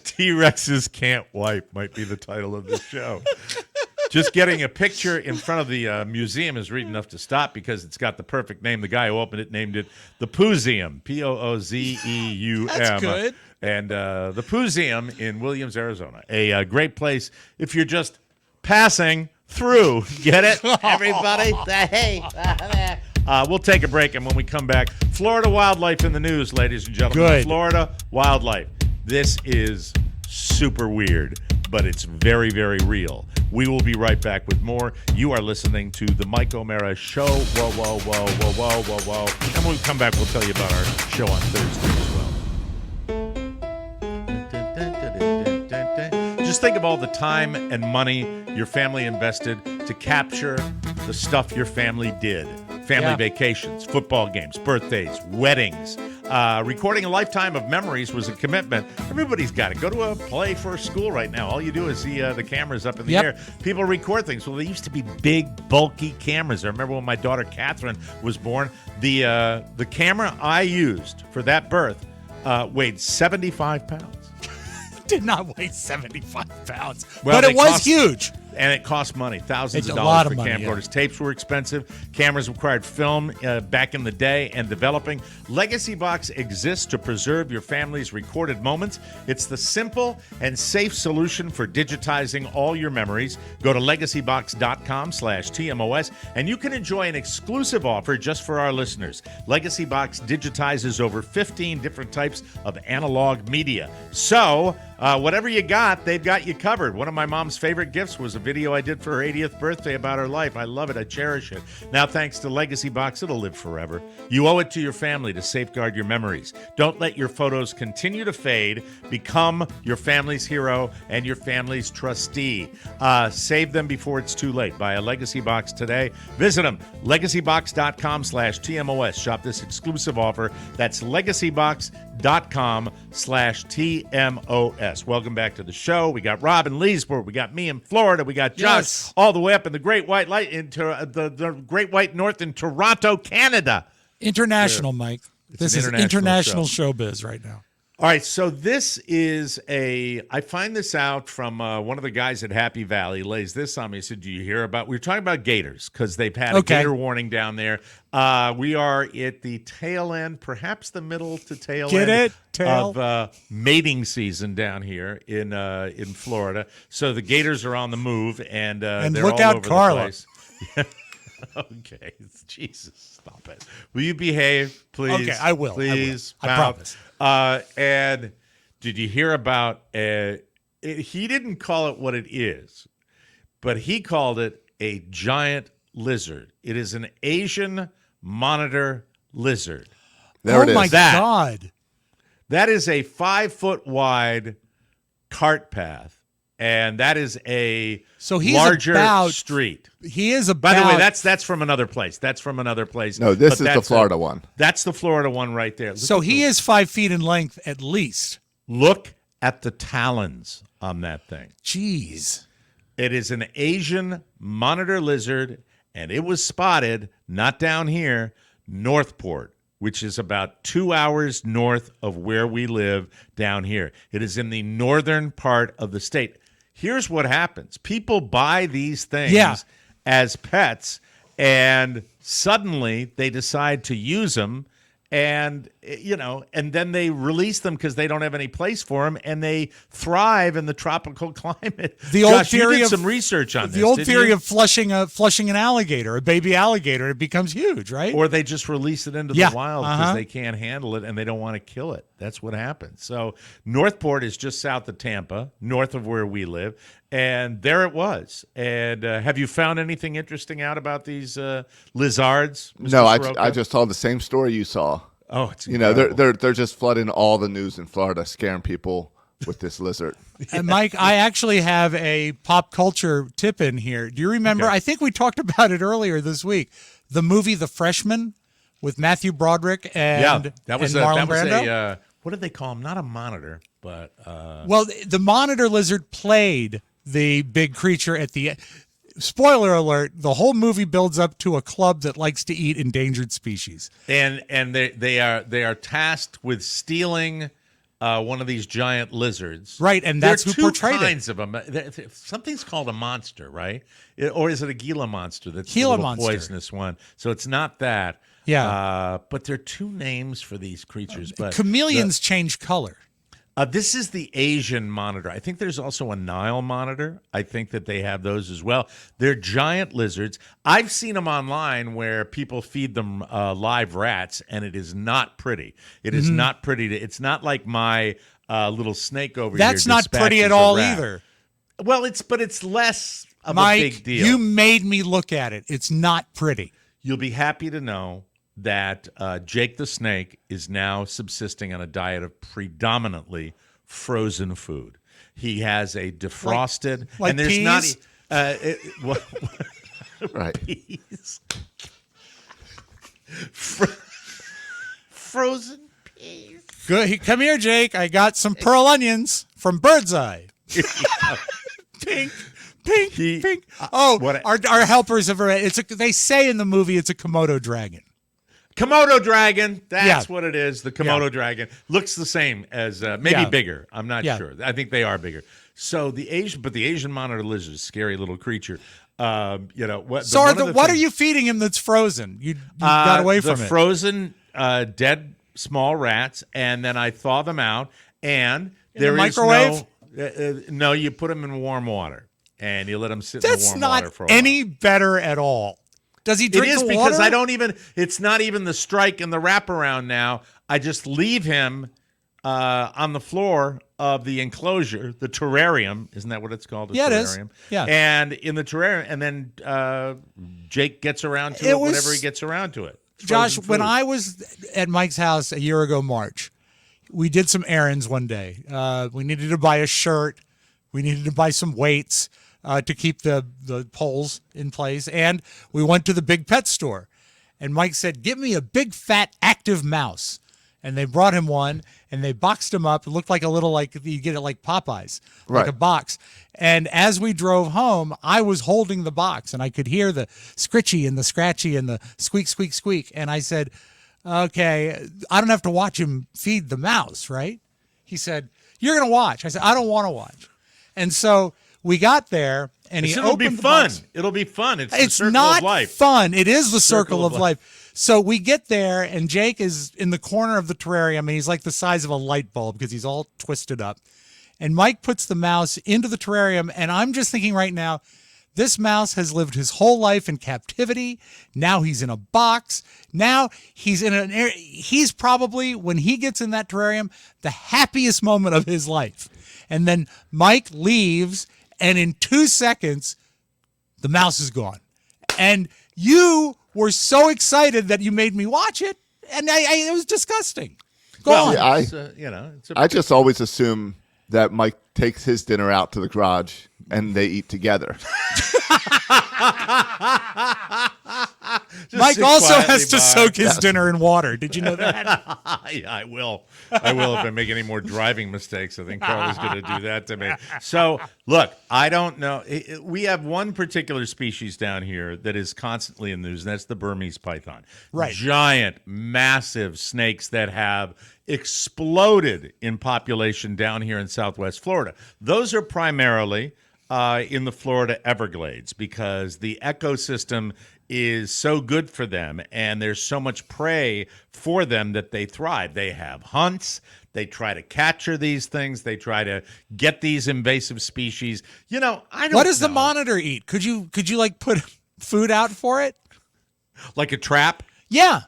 Speaker 6: T-Rexes can't wipe might be the title of the show. Just getting a picture in front of the museum is read enough to stop because it's got the perfect name. The guy who opened it named it the Poozeum, Poozeum.
Speaker 4: That's good.
Speaker 6: And the Poozeum in Williams, Arizona. A great place if you're just passing through. Get it, everybody? Hey. We'll take a break, and when we come back, Florida wildlife in the news, ladies and gentlemen.
Speaker 4: Good.
Speaker 6: Florida wildlife. This is super weird, but it's very, very real. We will be right back with more. You are listening to the Mike O'Mara Show. Whoa, whoa, whoa, whoa, whoa, whoa, whoa. And when we come back, we'll tell you about our show on Thursday as well. think of all the time and money your family invested to capture the stuff your family did. Family vacations, football games, birthdays, weddings. Recording a lifetime of memories was a commitment. Everybody's got it. Go to a play for a school right now. All you do is see the cameras up in the air. People record things. Well, they used to be big, bulky cameras. I remember when my daughter Catherine was born, the camera I used for that birth weighed 75 pounds.
Speaker 4: Did not weigh 75 pounds,
Speaker 6: well,
Speaker 4: but it was huge.
Speaker 6: And it cost money, thousands of
Speaker 4: a
Speaker 6: dollars
Speaker 4: lot
Speaker 6: for
Speaker 4: of money,
Speaker 6: camcorders. Tapes were expensive. Cameras required film back in the day and developing. Legacy Box exists to preserve your family's recorded moments. It's the simple and safe solution for digitizing all your memories. Go to legacybox.com/TMOS and you can enjoy an exclusive offer just for our listeners. Legacy Box digitizes over 15 different types of analog media. So, whatever you got, they've got you covered. One of my mom's favorite gifts was a video I did for her 80th birthday about her life. I love it. I cherish it. Now, thanks to Legacy Box, it'll live forever. You owe it to your family to safeguard your memories. Don't let your photos continue to fade. Become your family's hero and your family's trustee. Save them before it's too late. Buy a Legacy Box today. Visit them, legacybox.com/TMOS. Shop this exclusive offer. That's legacybox.com/TMOS. Welcome back to the show. We got Rob in Leesburg. We got me in Florida. We got Josh all the way up in the Great White Light into the Great White North in Toronto, Canada.
Speaker 4: International, Mike. This is international showbiz right now.
Speaker 6: All right, so this is I find this out from one of the guys at Happy Valley, lays this on me. He said, do you hear about, we were talking about gators because they've had a gator warning down there. We are at the tail end, perhaps the middle to tail end of mating season down here in Florida. So the gators are on the move, and they're
Speaker 4: look
Speaker 6: all
Speaker 4: out,
Speaker 6: over
Speaker 4: Carla.
Speaker 6: the place. Okay, Jesus, stop it. Will you behave, please?
Speaker 4: Okay, I will.
Speaker 6: Please,
Speaker 4: I promise.
Speaker 6: And did you hear about? He didn't call it what it is, but he called it a giant lizard. It is an Asian monitor lizard.
Speaker 7: There it is.
Speaker 4: Oh my God!
Speaker 6: That is a 5-foot wide cart path. And that is a larger street.
Speaker 4: He is about.
Speaker 6: By the way, that's from another place. That's from another place.
Speaker 7: No, this is the Florida one.
Speaker 6: That's the Florida one right there.
Speaker 4: So he is 5 feet in length at least.
Speaker 6: Look at the talons on that thing.
Speaker 4: Jeez.
Speaker 6: It is an Asian monitor lizard, and it was spotted, not down here, Northport, which is about 2 hours north of where we live down here. It is in the northern part of the state. Here's what happens. People buy these things as pets, and suddenly they decide to use them, and and then they release them because they don't have any place for them, and they thrive in the tropical climate.
Speaker 4: The old
Speaker 6: Josh,
Speaker 4: theory
Speaker 6: you did
Speaker 4: of
Speaker 6: some research on this.
Speaker 4: The old theory of flushing an alligator, a baby alligator, it becomes huge, right?
Speaker 6: Or they just release it into the wild because they can't handle it and they don't want to kill it. That's what happens. So Northport is just south of Tampa, north of where we live, and there it was. And have you found anything interesting out about these lizards, Mr.
Speaker 7: No,
Speaker 6: Soroka?
Speaker 7: I just told the same story you saw.
Speaker 6: Oh, it's incredible.
Speaker 7: They're just flooding all the news in Florida, scaring people with this lizard.
Speaker 4: And Mike, I actually have a pop culture tip in here. Do you remember? I think we talked about it earlier this week. The movie The Freshman with Matthew Broderick and Marlon Brando.
Speaker 6: What did they call him? Not a monitor, but
Speaker 4: well, the monitor lizard played the big creature at the. Spoiler alert, the whole movie builds up to a club that likes to eat endangered species.
Speaker 6: And they are tasked with stealing one of these giant lizards.
Speaker 4: Right, and that's who portrayed it.
Speaker 6: There are two kinds of them. Something's called a monster, right? Or is it a Gila monster? That's
Speaker 4: Gila
Speaker 6: the
Speaker 4: monster.
Speaker 6: Poisonous one. So it's not that.
Speaker 4: Yeah.
Speaker 6: But there are two names for these creatures. But
Speaker 4: chameleons change color.
Speaker 6: This is the Asian monitor. I think there's also a Nile monitor. I think that they have those as well. They're giant lizards. I've seen them online where people feed them live rats, and it is not pretty. It is not pretty. It's not like my little snake over here.
Speaker 4: That's not pretty at all either.
Speaker 6: Well, it's less of
Speaker 4: Mike,
Speaker 6: a big deal.
Speaker 4: You made me look at it. It's not pretty.
Speaker 6: You'll be happy to know that Jake the Snake is now subsisting on a diet of predominantly frozen food. He has a defrosted,
Speaker 4: like
Speaker 6: and there's
Speaker 4: peas?
Speaker 6: not.
Speaker 7: Right.
Speaker 6: Peas. Frozen peas.
Speaker 4: Good. Come here, Jake. I got some pearl onions from Birdseye. Pink. Our helpers have already. They say in the movie it's a Komodo dragon.
Speaker 6: Komodo dragon. That's what it is. The Komodo dragon looks the same as maybe bigger. I'm not sure. I think they are bigger. So the Asian monitor lizard, scary little creature. What?
Speaker 4: So what are you feeding him that's frozen? You got away from
Speaker 6: the
Speaker 4: it.
Speaker 6: Frozen dead small rats, and then I thaw them out, and there is
Speaker 4: microwave?
Speaker 6: no. You put them in warm water, and you let them sit in the warm water for a while.
Speaker 4: That's not any better at all. Does he drink the water?
Speaker 6: It is because I don't even. It's not even the strike and the wraparound now. I just leave him on the floor of the enclosure, the terrarium. Isn't that what it's called?
Speaker 4: Yeah,
Speaker 6: terrarium.
Speaker 4: it is. Yeah.
Speaker 6: And in the terrarium, and then Jake gets around to it whenever he gets around to it.
Speaker 4: Josh, when I was at Mike's house a year ago, March, we did some errands one day. We needed to buy a shirt. We needed to buy some weights to keep the poles in place. And we went to the big pet store. And Mike said, "Give me a big, fat, active mouse." And they brought him one, and they boxed him up. It looked like a little, like you get it like Popeyes, like a box. And as we drove home, I was holding the box, and I could hear the scritchy and the scratchy and the squeak, squeak, squeak. And I said, "Okay, I don't have to watch him feed the mouse, right?" He said, "You're going to watch." I said, "I don't want to watch." And so we got there, and he
Speaker 6: It'll be
Speaker 4: opened the
Speaker 6: fun.
Speaker 4: box.
Speaker 6: It'll be fun. It's the circle
Speaker 4: not
Speaker 6: of life.
Speaker 4: fun. It is the circle of life. So we get there, and Jake is in the corner of the terrarium, and he's like the size of a light bulb because he's all twisted up. And Mike puts the mouse into the terrarium, and I'm just thinking right now, this mouse has lived his whole life in captivity. Now he's in a box. Now he's in an area. He's probably, when he gets in that terrarium, the happiest moment of his life. And then Mike leaves, and in 2 seconds, the mouse is gone. And you were so excited that you made me watch it, and it was disgusting. Go on.
Speaker 7: Yeah, I just always assume that Mike takes his dinner out to the garage and they eat together.
Speaker 4: Mike also has to soak his dinner in water. Did you know that?
Speaker 6: Yeah, I will. If I make any more driving mistakes, I think Carly's going to do that to me. So, look, I don't know. We have one particular species down here that is constantly in the news, and that's the Burmese python.
Speaker 4: Right.
Speaker 6: Giant, massive snakes that have exploded in population down here in Southwest Florida. Those are primarily in the Florida Everglades because the ecosystem is so good for them, and there's so much prey for them that they thrive. They have hunts. They try to capture these things. They try to get these invasive species. I don't know.
Speaker 4: What does the monitor eat? Could you like put food out for it?
Speaker 6: Like a trap?
Speaker 4: Yeah.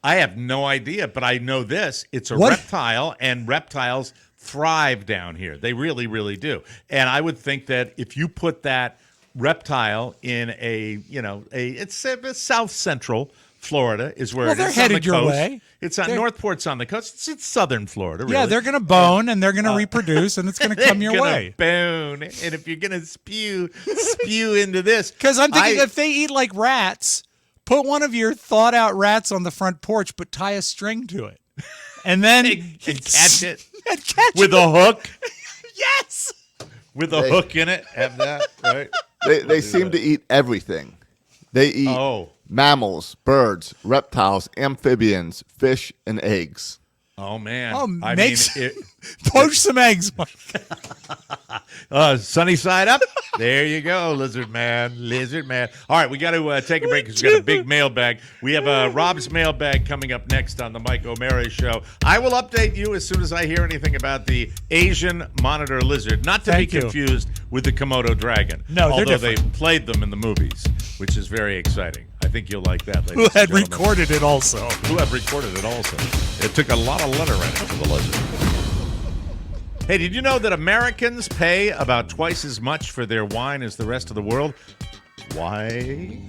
Speaker 6: I have no idea, but I know this. It's a reptile, and reptiles thrive down here. They really, really do. And I would think that if you put that reptile in it's South Central Florida is where it is.
Speaker 4: They're headed your way.
Speaker 6: It's on Northport's on the coast. It's southern Florida. Really.
Speaker 4: Yeah, they're going to bone and they're going to reproduce, and it's going to come your way.
Speaker 6: Bone, and if you're going to spew into this,
Speaker 4: because I'm thinking if they eat like rats, put one of your thawed out rats on the front porch, but tie a string to it, and then
Speaker 6: catch it
Speaker 4: with
Speaker 6: a hook.
Speaker 4: Yes,
Speaker 6: with a hook in it. Have that right.
Speaker 7: They seem to eat everything. They eat mammals, birds, reptiles, amphibians, fish, and eggs.
Speaker 6: Oh, man.
Speaker 4: Poach some eggs, Mike.
Speaker 6: Sunny side up. There you go, lizard man. All right, we got to take a break because we got a big mailbag. We have Rob's mailbag coming up next on the Mike O'Mara Show. I will update you as soon as I hear anything about the Asian monitor lizard, not to be confused with the Komodo dragon.
Speaker 4: No,
Speaker 6: although they played them in the movies, which is very exciting. I think you'll like that, ladies
Speaker 4: Who had recorded it also.
Speaker 6: It took a lot of letter writing for the lizard. Hey, did you know that Americans pay about twice as much for their wine as the rest of the world? Why?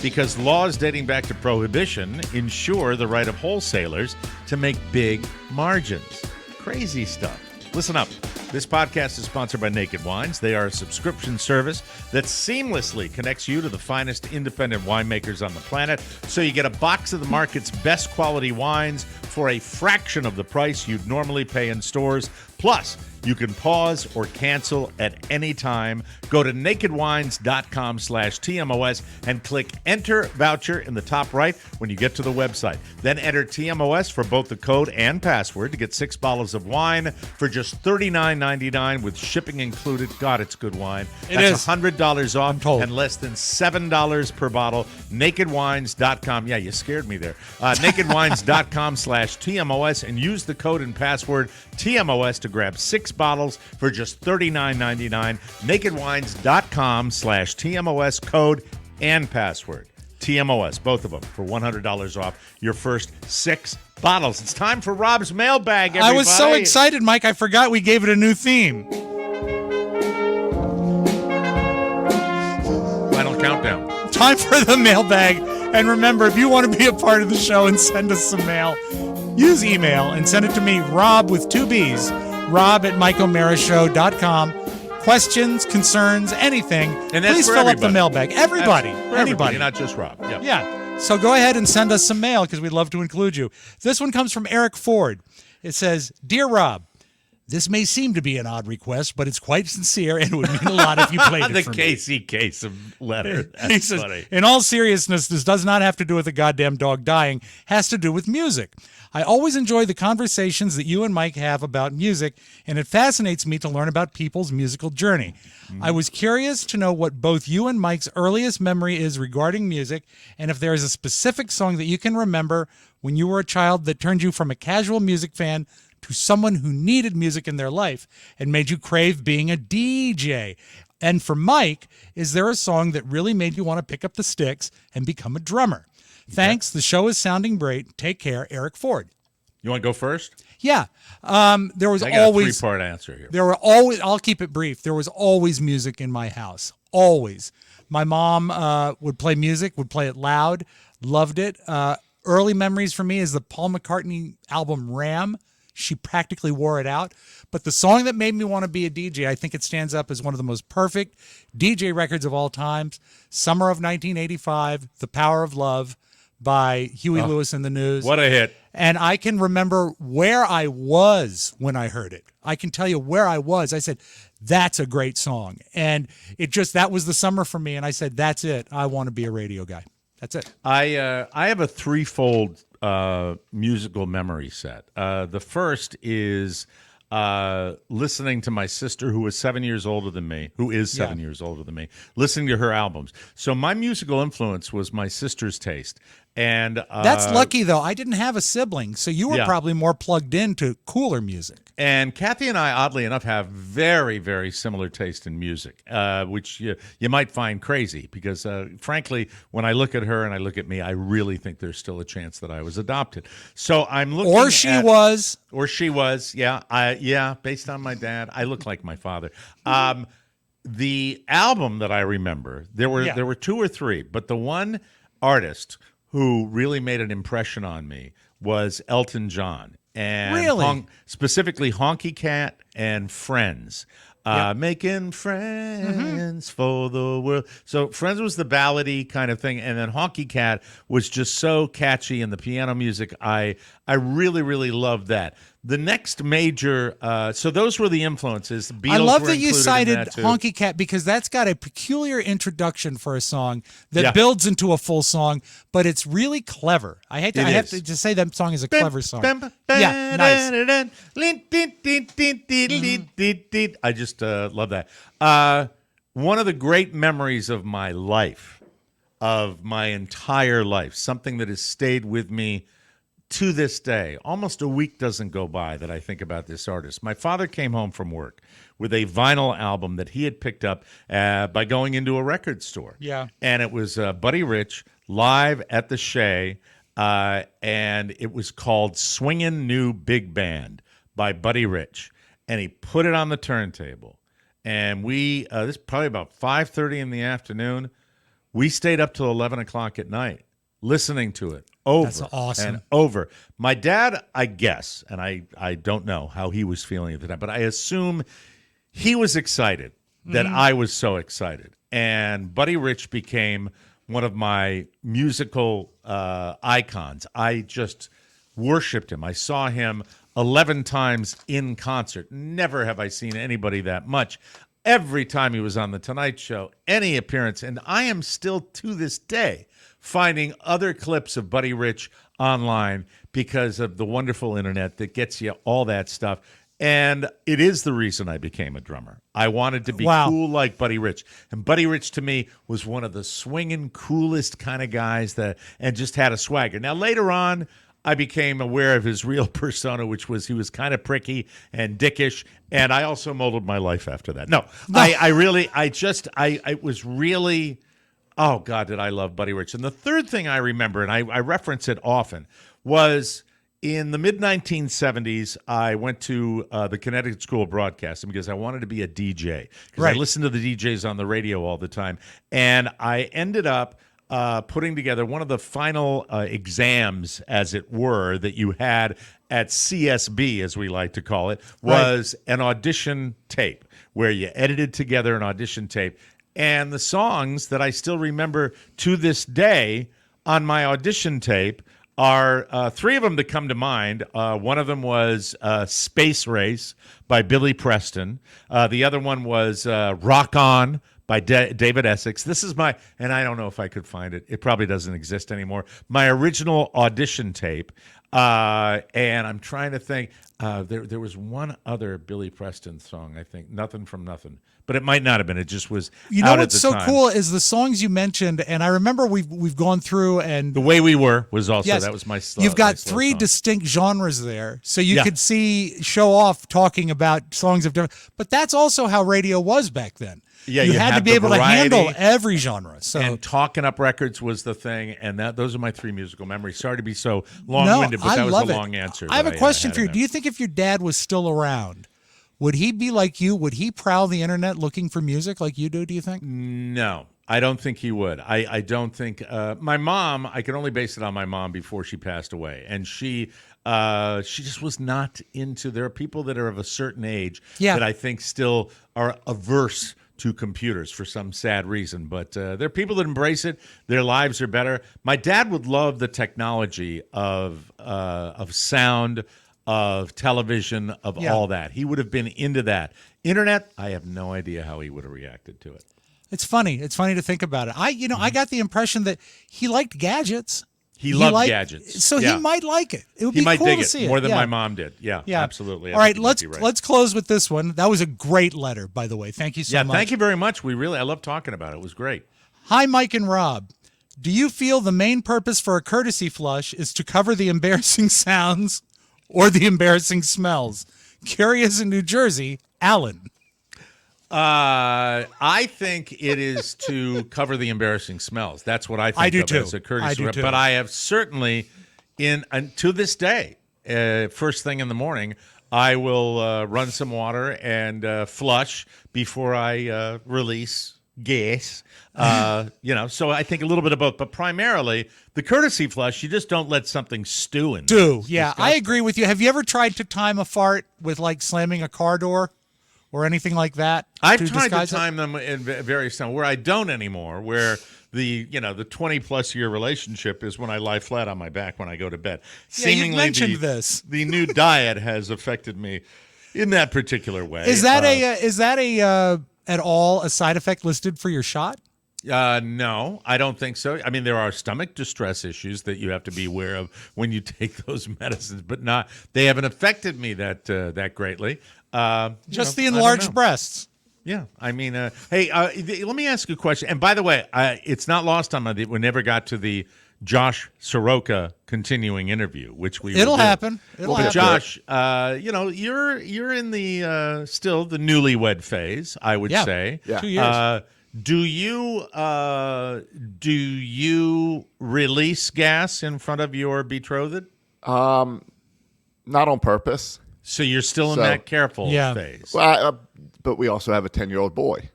Speaker 6: Because laws dating back to Prohibition ensure the right of wholesalers to make big margins. Crazy stuff. Listen up. This podcast is sponsored by Naked Wines. They are a subscription service that seamlessly connects you to the finest independent winemakers on the planet. So you get a box of the market's best quality wines for a fraction of the price you'd normally pay in stores. Plus, you can pause or cancel at any time. Go to nakedwines.com/TMOS and click Enter Voucher in the top right when you get to the website. Then enter TMOS for both the code and password to get 6 bottles of wine for just $39.99 with shipping included. God, it's good wine. That's $100 off and less than $7 per bottle. Nakedwines.com. Yeah, you scared me there. Nakedwines.com/TMOS and use the code and password TMOS to grab 6 bottles for just $39.99. Nakedwines.com/TMOS code and password. TMOS, both of them, for $100 off your first 6 bottles. It's time for Rob's mailbag, everybody.
Speaker 4: I was so excited, Mike. I forgot we gave it a new theme.
Speaker 6: Final countdown.
Speaker 4: Time for the mailbag. And remember, if you want to be a part of the show and send us some mail, use email and send it to me, Rob with 2 B's, rob@MikeO'MaraShow.com. Questions, concerns, anything.
Speaker 6: And that's
Speaker 4: please
Speaker 6: for
Speaker 4: fill
Speaker 6: everybody.
Speaker 4: up the mailbag. Everybody.
Speaker 6: Everybody, not just Rob. Yep.
Speaker 4: Yeah. So go ahead and send us some mail because we'd love to include you. This one comes from Eric Ford. It says, Dear Rob, this may seem to be an odd request, but it's quite sincere and would mean a lot if you played it
Speaker 6: the
Speaker 4: for me.
Speaker 6: Casey Kasem letter.
Speaker 4: He
Speaker 6: That's
Speaker 4: says,
Speaker 6: funny.
Speaker 4: in all seriousness, this does not have to do with a goddamn dog dying. Has to do with music. I always enjoy the conversations that you and Mike have about music, and it fascinates me to learn about people's musical journey. I was curious to know what both you and Mike's earliest memory is regarding music, and if there is a specific song that you can remember when you were a child that turned you from a casual music fan to someone who needed music in their life and made you crave being a DJ. And for Mike, is there a song that really made you want to pick up the sticks and become a drummer? Thanks. The show is sounding great. Take care, Eric Ford.
Speaker 6: You want to go first?
Speaker 4: Yeah. There was
Speaker 6: I got
Speaker 4: always
Speaker 6: a 3-part answer here.
Speaker 4: There were always, I'll keep it brief. There was always music in my house. Always. My mom would play music, would play it loud, loved it. Early memories for me is the Paul McCartney album Ram. She practically wore it out. But the song that made me want to be a DJ, I think it stands up as one of the most perfect DJ records of all times. Summer of 1985, The Power of Love by Huey Lewis and the News.
Speaker 6: What a hit.
Speaker 4: And I can remember where I was when I heard it. I can tell you where I was. I said, that's a great song. And that was the summer for me. And I said, that's it. I want to be a radio guy. That's it.
Speaker 6: I have a 3-fold musical memory set. The first is listening to my sister, who is 7 years older than me, listening to her albums. So my musical influence was my sister's taste. And
Speaker 4: that's lucky, though. I didn't have a sibling, so you were probably more plugged into cooler music.
Speaker 6: And Kathy and I, oddly enough, have very, very similar taste in music, which you might find crazy because, frankly, when I look at her and I look at me, I really think there's still a chance that I was adopted. So I'm looking
Speaker 4: Or she was,
Speaker 6: yeah. Based on my dad, I look like my father. The album that I remember, there were 2 or 3, but the one artist who really made an impression on me was Elton John. And specifically Honky Cat and Friends. Making friends for the world. So Friends was the ballady kind of thing, and then Honky Cat was just so catchy, and the piano music, I really, really loved that. The next major, so those were the influences. The Beatles
Speaker 4: I love
Speaker 6: were
Speaker 4: that you
Speaker 6: included
Speaker 4: cited
Speaker 6: in that too.
Speaker 4: Honky Cat because that's got a peculiar introduction for a song that builds into a full song, but it's really clever. I have to just say that song is a clever song. Yeah, nice.
Speaker 6: I just love that. One of the great memories of my life, of my entire life, something that has stayed with me to this day. Almost a week doesn't go by that I think about this artist. My father came home from work with a vinyl album that he had picked up by going into a record store.
Speaker 4: Yeah.
Speaker 6: And it was Buddy Rich live at the Shea, and it was called Swingin' New Big Band by Buddy Rich. And he put it on the turntable. And we, this is probably about 5:30 in the afternoon, we stayed up till 11 o'clock at night listening to it over
Speaker 4: That's awesome.
Speaker 6: and over. My dad, I guess, and I don't know how he was feeling at the time, but I assume he was excited that I was so excited. And Buddy Rich became one of my musical icons. I just worshipped him. I saw him 11 times in concert. Never have I seen anybody that much. Every time he was on The Tonight Show, any appearance, and I am still to this day finding other clips of Buddy Rich online because of the wonderful internet that gets you all that stuff. And it is the reason I became a drummer. I wanted to be cool like Buddy Rich. And Buddy Rich, to me, was one of the swinging, coolest kind of guys and just had a swagger. Now, later on, I became aware of his real persona, which was he was kind of pricky and dickish, and I also molded my life after that. No. I was really, oh, God, did I love Buddy Rich. And the third thing I remember, and I reference it often, was in the mid-1970s, I went to the Connecticut School of Broadcasting because I wanted to be a DJ. Because I listened to the DJs on the radio all the time, and I ended up putting together one of the final exams, as it were, that you had at CSB, as we like to call it, was an audition tape where you edited together an audition tape. And the songs that I still remember to this day on my audition tape are three of them that come to mind. One of them was Space Race by Billy Preston. The other one was Rock On by David Essex. This is my, and I don't know if I could find it. It probably doesn't exist anymore. My original audition tape. And I'm trying to think. There was one other Billy Preston song, I think. Nothing from Nothing. But it might not have been. It just was out at the time.
Speaker 4: What's so cool is the songs you mentioned, and I remember we've gone through, and
Speaker 6: The Way We Were was also, that was my slow.
Speaker 4: You've got
Speaker 6: my slow
Speaker 4: three
Speaker 6: song.
Speaker 4: distinct genres there. So you could show off talking about songs of different, but that's also how radio was back then.
Speaker 6: Yeah,
Speaker 4: you had to be able to handle every genre. So
Speaker 6: and Talking Up Records was the thing, and those are my three musical memories. Sorry to be so long-winded, but that was a long answer.
Speaker 4: I have a question for you. Do you think if your dad was still around, would he be like you? Would he prowl the internet looking for music like you do you think?
Speaker 6: No, I don't think he would. I don't think my mom, I can only base it on my mom before she passed away. And she just was not into, there are people that are of a certain age that I think still are averse to computers for some sad reason. But there are people that embrace it. Their lives are better. My dad would love the technology of sound, of television, of all that. He would have been into that. Internet, I have no idea how he would have reacted to it.
Speaker 4: It's funny. It's funny to think about it. I got the impression that he liked gadgets.
Speaker 6: He loved gadgets.
Speaker 4: So he might like it. It would
Speaker 6: he
Speaker 4: be
Speaker 6: might
Speaker 4: cool
Speaker 6: dig
Speaker 4: to
Speaker 6: it
Speaker 4: see
Speaker 6: more
Speaker 4: it.
Speaker 6: than my mom did. Yeah, absolutely.
Speaker 4: All right, let's close with this one. That was a great letter, by the way. Thank you so much.
Speaker 6: Yeah, thank you very much. I love talking about it. It was great.
Speaker 4: Hi, Mike and Rob. Do you feel the main purpose for a courtesy flush is to cover the embarrassing sounds or the embarrassing smells? Curious in New Jersey, Alan.
Speaker 6: I think it is to cover the embarrassing smells. That's what I think.
Speaker 4: I do
Speaker 6: of
Speaker 4: too.
Speaker 6: As a courtesy,
Speaker 4: I do too.
Speaker 6: But I have certainly, to this day, first thing in the morning, I will run some water and flush before I release gas. So I think a little bit of both, but primarily the courtesy flush. You just don't let something stew in.
Speaker 4: I agree with you. Have you ever tried to time a fart with like slamming a car door? Or anything like that?
Speaker 6: I've tried to time them in various times. Where I don't anymore, where the 20+ year relationship is when I lie flat on my back when I go to bed.
Speaker 4: Seemingly, you mentioned this.
Speaker 6: The new diet has affected me in that particular way.
Speaker 4: Is that at all a side effect listed for your shot?
Speaker 6: No, I don't think so. I mean, there are stomach distress issues that you have to be aware of when you take those medicines, but they haven't affected me that greatly.
Speaker 4: Just the enlarged breasts.
Speaker 6: Yeah, I mean, hey, let me ask you a question. And by the way, it's not lost on me that we never got to the Josh Soroka continuing interview, which
Speaker 4: it'll happen. It'll happen.
Speaker 6: Josh, you're in the still the newlywed phase, I would say.
Speaker 7: Yeah.
Speaker 4: 2 years.
Speaker 6: Do you release gas in front of your betrothed?
Speaker 7: Not on purpose.
Speaker 6: So you're still in that careful phase.
Speaker 7: Well, but we also have a 10-year-old boy.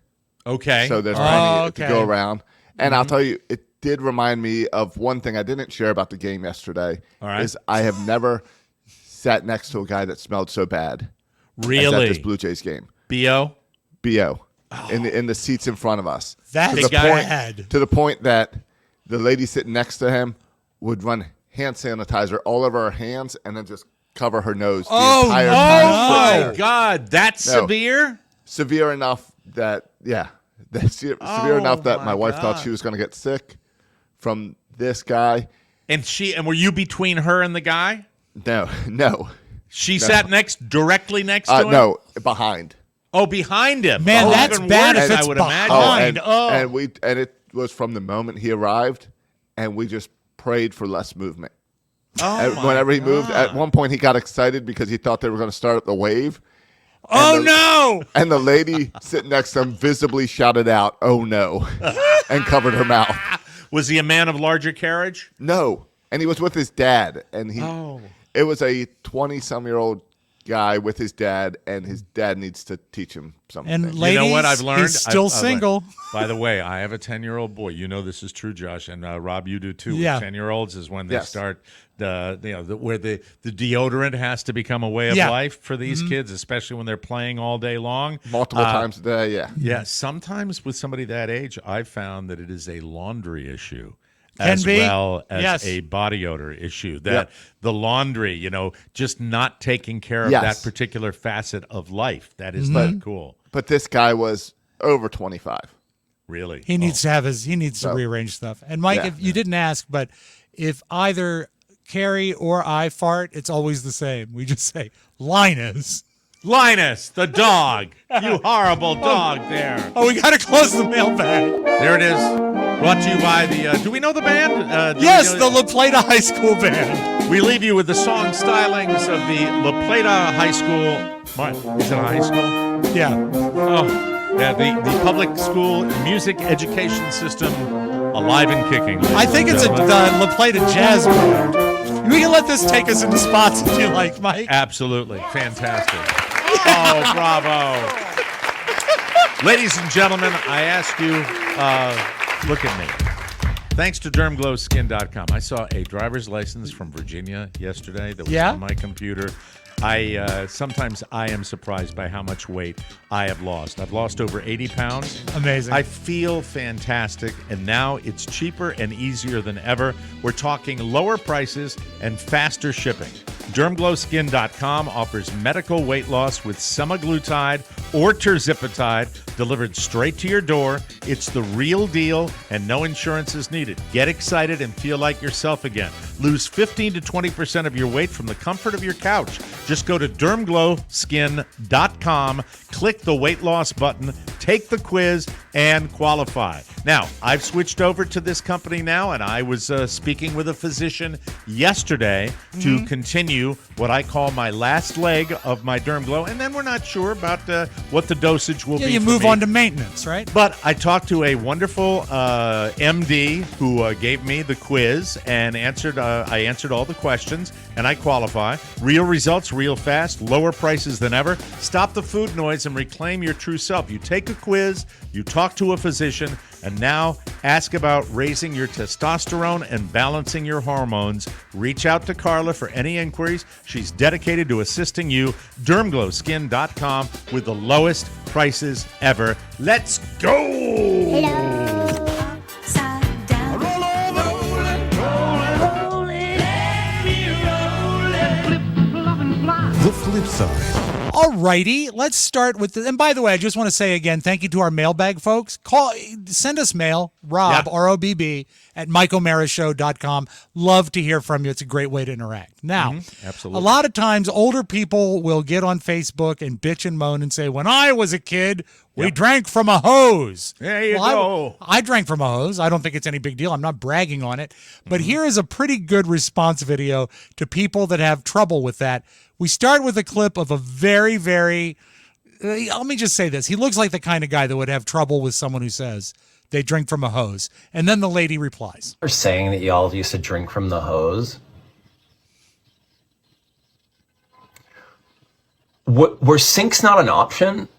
Speaker 6: Okay.
Speaker 7: So there's plenty to go around. And I'll tell you, did remind me of one thing I didn't share about the game yesterday.
Speaker 6: All right.
Speaker 7: Is I have never sat next to a guy that smelled so bad.
Speaker 6: Really?
Speaker 7: As at this Blue Jays game.
Speaker 6: B.O.?
Speaker 7: B.O. In the seats in front of us.
Speaker 4: That's bad.
Speaker 7: To the point that the lady sitting next to him would run hand sanitizer all over her hands and then just cover her nose the entire time.
Speaker 6: Oh, my God. That's severe?
Speaker 7: Severe enough that, severe enough that my wife thought she was going to get sick from this guy.
Speaker 6: And were you between her and the guy?
Speaker 7: No.
Speaker 6: She sat directly next to him?
Speaker 7: No, behind.
Speaker 6: Oh, behind him.
Speaker 4: Man, that's bad if it's behind.
Speaker 7: And it was from the moment he arrived, and we just prayed for less movement. Whenever he moved, at one point he got excited because he thought they were going to start up the wave.
Speaker 4: No!
Speaker 7: And the lady sitting next to him visibly shouted out, "Oh no," and covered her mouth.
Speaker 6: Was he a man of larger carriage?
Speaker 7: No. And he was with his dad. And it was a 20-some-year-old guy with his dad, and his dad needs to teach him something.
Speaker 4: And ladies,
Speaker 6: you know what I've learned?
Speaker 4: He's still single.
Speaker 6: By the way, I have a 10-year-old boy. You know this is true, Josh, and Rob, you do too.
Speaker 4: Yeah.
Speaker 6: 10-year-olds is when they start where the deodorant has to become a way of life for these kids, especially when they're playing all day long,
Speaker 7: multiple times a day. Yeah.
Speaker 6: Sometimes with somebody that age, I've found that it is a laundry issue.
Speaker 4: Can
Speaker 6: as
Speaker 4: be.
Speaker 6: well as a body odor issue. That the laundry, just not taking care of that particular facet of life. That is not cool.
Speaker 7: But this guy was over 25.
Speaker 6: Really?
Speaker 4: He needs to rearrange stuff. And Mike, if you didn't ask, but if either Carrie or I fart, it's always the same. We just say, Linus,
Speaker 6: the dog. You horrible dog there.
Speaker 4: Oh, we got to close the mailbag.
Speaker 6: There it is. Brought to you by do we know the band?
Speaker 4: Yes, the La Plata High School Band.
Speaker 6: We leave you with the song stylings of the La Plata High School. What? Is it a high school?
Speaker 4: Yeah.
Speaker 6: Oh, yeah, the public school music education system alive and kicking.
Speaker 4: I think it's the La Plata Jazz Band. We can let this take us into spots if you like, Mike.
Speaker 6: Absolutely. Fantastic. Oh, bravo. Ladies and gentlemen, I ask you, look at me. Thanks to DermGlowSkin.com. I saw a driver's license from Virginia yesterday that was on my computer. Sometimes I am surprised by how much weight I have lost. I've lost over 80 pounds.
Speaker 4: Amazing.
Speaker 6: I feel fantastic, and now it's cheaper and easier than ever. We're talking lower prices and faster shipping. DermGlowSkin.com offers medical weight loss with semaglutide or terzipatide delivered straight to your door. It's the real deal, and no insurance is needed. Get excited and feel like yourself again. Lose 15 to 20% of your weight from the comfort of your couch. Just go to DermGlowSkin.com, click the weight loss button, take the quiz, and qualify. Now, I've switched over to this company now, and I was speaking with a physician yesterday to continue what I call my last leg of my DermGlow, and then we're not sure about what the dosage will be.
Speaker 4: You move on to maintenance, right?
Speaker 6: But I talked to a wonderful MD who gave me the quiz and I answered all the questions, and I qualify. Real results, real fast, lower prices than ever. Stop the food noise and reclaim your true self. You take a quiz, you talk to a physician, and now ask about raising your testosterone and balancing your hormones. Reach out to Carla for any inquiries. She's dedicated to assisting you. DermGlowSkin.com with the lowest prices ever. Let's go!
Speaker 13: Upside down. Roll over. Roll it.
Speaker 11: The flip side.
Speaker 4: All righty, let's start with and by the way, I just want to say again, thank you to our mailbag folks. Send us mail, Rob, R-O-B-B, at MikeO'MaraShow.com. Love to hear from you. It's a great way to interact. Now,
Speaker 6: absolutely.
Speaker 4: A lot of times older people will get on Facebook and bitch and moan and say, when I was a kid, we drank from a hose.
Speaker 6: There you go.
Speaker 4: I drank from a hose. I don't think it's any big deal. I'm not bragging on it. But here is a pretty good response video to people that have trouble with that. We start with a clip of a very, very, let me just say this. He looks like the kind of guy that would have trouble with someone who says they drink from a hose. And then the lady replies.
Speaker 16: You're saying that y'all used to drink from the hose? Were sinks not an option?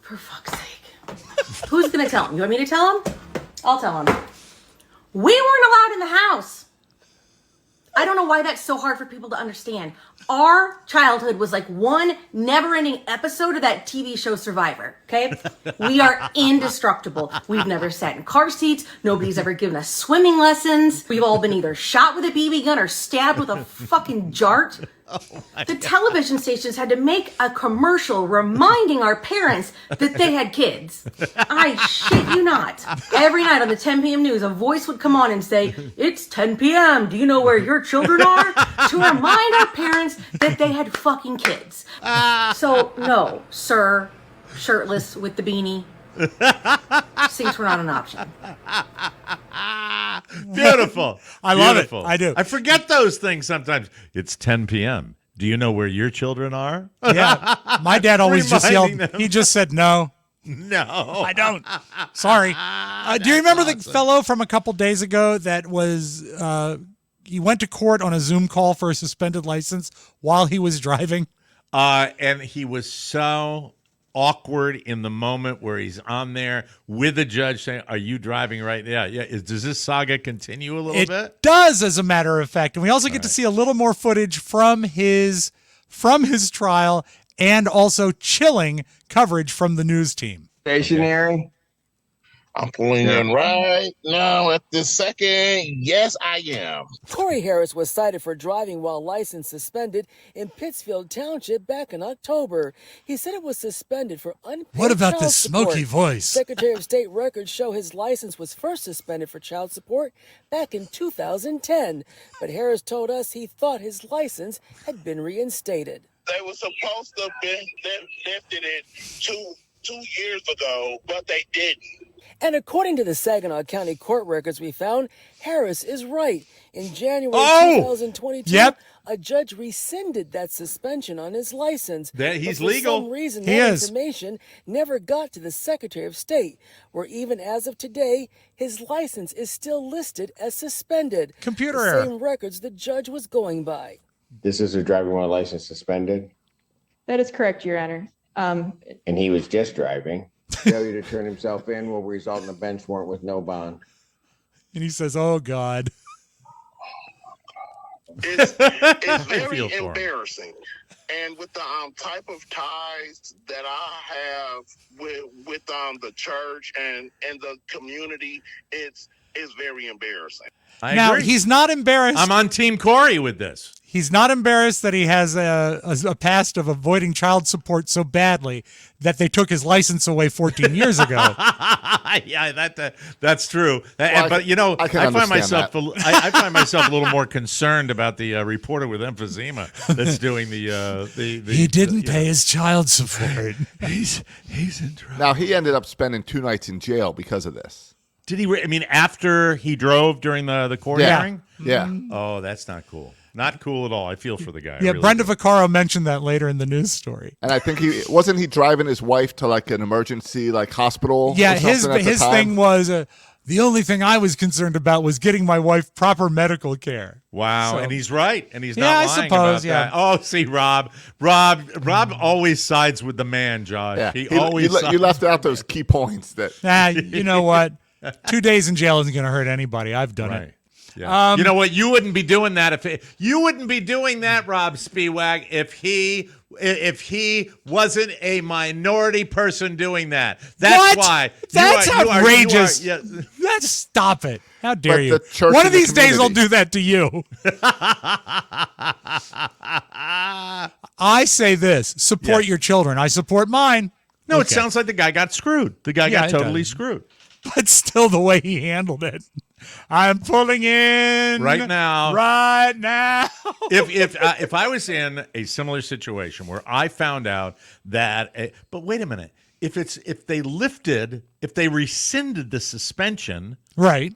Speaker 17: For fuck's sake. Who's going to tell him? You want me to tell him? I'll tell him. We weren't allowed in the house. I don't know why that's so hard for people to understand. Our childhood was like one never-ending episode of that TV show Survivor, okay? We are indestructible. We've never sat in car seats. Nobody's ever given us swimming lessons. We've all been either shot with a BB gun or stabbed with a fucking jart. The television stations had to make a commercial reminding our parents that they had kids. I shit you not. Every night on the 10 p.m. news, a voice would come on and say, "It's 10 p.m. Do you know where your children are?" To remind our parents that they had fucking kids. So, no, sir, shirtless with the beanie. Sinks were not an option.
Speaker 6: Beautiful.
Speaker 4: I love it.
Speaker 6: Beautiful.
Speaker 4: I do.
Speaker 6: I forget those things sometimes. It's 10 p.m. Do you know where your children are?
Speaker 4: Yeah. My dad always just
Speaker 6: Reminding
Speaker 4: yelled.
Speaker 6: them.
Speaker 4: He just said no.
Speaker 6: No.
Speaker 4: I don't. Sorry. Do you remember the fellow from a couple days ago that was he went to court on a Zoom call for a suspended license while he was driving?
Speaker 6: And he was so awkward in the moment where he's on there with the judge saying, "Are you driving right now?" Yeah. Does this saga continue a little bit?
Speaker 4: It does, as a matter of fact. And we also get to see a little more footage from his trial and also chilling coverage from the news team.
Speaker 8: Stationary. I'm pulling in right now at this second. Yes, I am.
Speaker 18: Corey Harris was cited for driving while license suspended in Pittsfield Township back in October. He said it was suspended for unpaid
Speaker 4: What about
Speaker 18: child
Speaker 4: this smoky
Speaker 18: support.
Speaker 4: voice?
Speaker 18: Secretary of State records show his license was first suspended for child support back in 2010. But Harris told us he thought his license had been reinstated.
Speaker 8: They were supposed to have been lifted it two years ago, but they didn't.
Speaker 18: And according to the Saginaw County court records we found, Harris is right. In January 2022, a judge rescinded that suspension on his license.
Speaker 6: He's
Speaker 18: but for
Speaker 6: legal.
Speaker 18: some reason,
Speaker 6: He
Speaker 18: that
Speaker 6: is.
Speaker 18: information never got to the Secretary of State, where even as of today, his license is still listed as suspended.
Speaker 4: Computer
Speaker 18: the
Speaker 4: error.
Speaker 18: same records the judge was going by.
Speaker 19: This is a driving while license suspended,
Speaker 20: That is correct, Your Honor.
Speaker 19: and he was just driving. Failure to turn himself in will result in a bench warrant with no bond.
Speaker 4: And he says, "Oh God."
Speaker 8: It's
Speaker 4: I
Speaker 8: very
Speaker 4: feel for him.
Speaker 8: embarrassing. And with the type of ties that I have with the church and the community, it's very embarrassing.
Speaker 6: I
Speaker 4: Now,
Speaker 6: agree.
Speaker 4: he's not embarrassed.
Speaker 6: I'm on Team Corey with this.
Speaker 4: He's not embarrassed that he has a past of avoiding child support so badly that they took his license away 14 years ago.
Speaker 6: Yeah, that's true.
Speaker 7: Well,
Speaker 6: But you know,
Speaker 7: I can
Speaker 6: I find
Speaker 7: understand
Speaker 6: myself I find myself a little more concerned about the reporter with emphysema that's doing the
Speaker 4: He didn't pay his child support.
Speaker 6: He's in trouble.
Speaker 7: Now, he ended up spending 2 nights in jail because of this.
Speaker 6: Did he? I mean, after he drove during the court
Speaker 7: Yeah.
Speaker 6: hearing?
Speaker 7: Yeah.
Speaker 6: Oh, that's not cool. Not cool at all. I feel for the guy. I
Speaker 4: Yeah,
Speaker 6: really
Speaker 4: Brenda
Speaker 6: do.
Speaker 4: Vaccaro mentioned that later in the news story.
Speaker 7: And I think he driving his wife to like an emergency like hospital.
Speaker 4: Yeah,
Speaker 7: or something at the
Speaker 4: his
Speaker 7: time?
Speaker 4: thing was the only thing I was concerned about was getting my wife proper medical care.
Speaker 6: Wow,
Speaker 4: So-
Speaker 6: and he's right, and he's
Speaker 4: Yeah,
Speaker 6: not
Speaker 4: I
Speaker 6: lying
Speaker 4: suppose,
Speaker 6: about
Speaker 4: yeah.
Speaker 6: that. Oh, see, Rob always sides with the man, Josh.
Speaker 7: Yeah.
Speaker 6: He
Speaker 7: You
Speaker 6: always
Speaker 7: you left out those key points that.
Speaker 4: You know what? 2 days in jail isn't going to hurt anybody. I've done it.
Speaker 6: Yeah. You know what? You wouldn't be doing that Rob Spiewak, if he wasn't a minority person doing that. That's
Speaker 4: What?
Speaker 6: why.
Speaker 4: That's
Speaker 6: you are-
Speaker 4: outrageous.
Speaker 6: yeah.
Speaker 4: Let's stop it. How dare
Speaker 7: But
Speaker 4: you?
Speaker 7: the church
Speaker 4: One
Speaker 7: and
Speaker 4: of
Speaker 7: the
Speaker 4: these days I'll
Speaker 7: community.
Speaker 4: do that to you. I say this, support your children. I support mine.
Speaker 6: No, it
Speaker 4: Okay.
Speaker 6: sounds like the guy got screwed. The guy
Speaker 4: Yeah,
Speaker 6: got
Speaker 4: it
Speaker 6: totally
Speaker 4: does.
Speaker 6: screwed.
Speaker 4: But still the way he handled it. I'm pulling in
Speaker 6: Right now.
Speaker 4: Right now.
Speaker 6: if I was in a similar situation where I found out that, but wait a minute, if they rescinded the suspension,
Speaker 4: Right.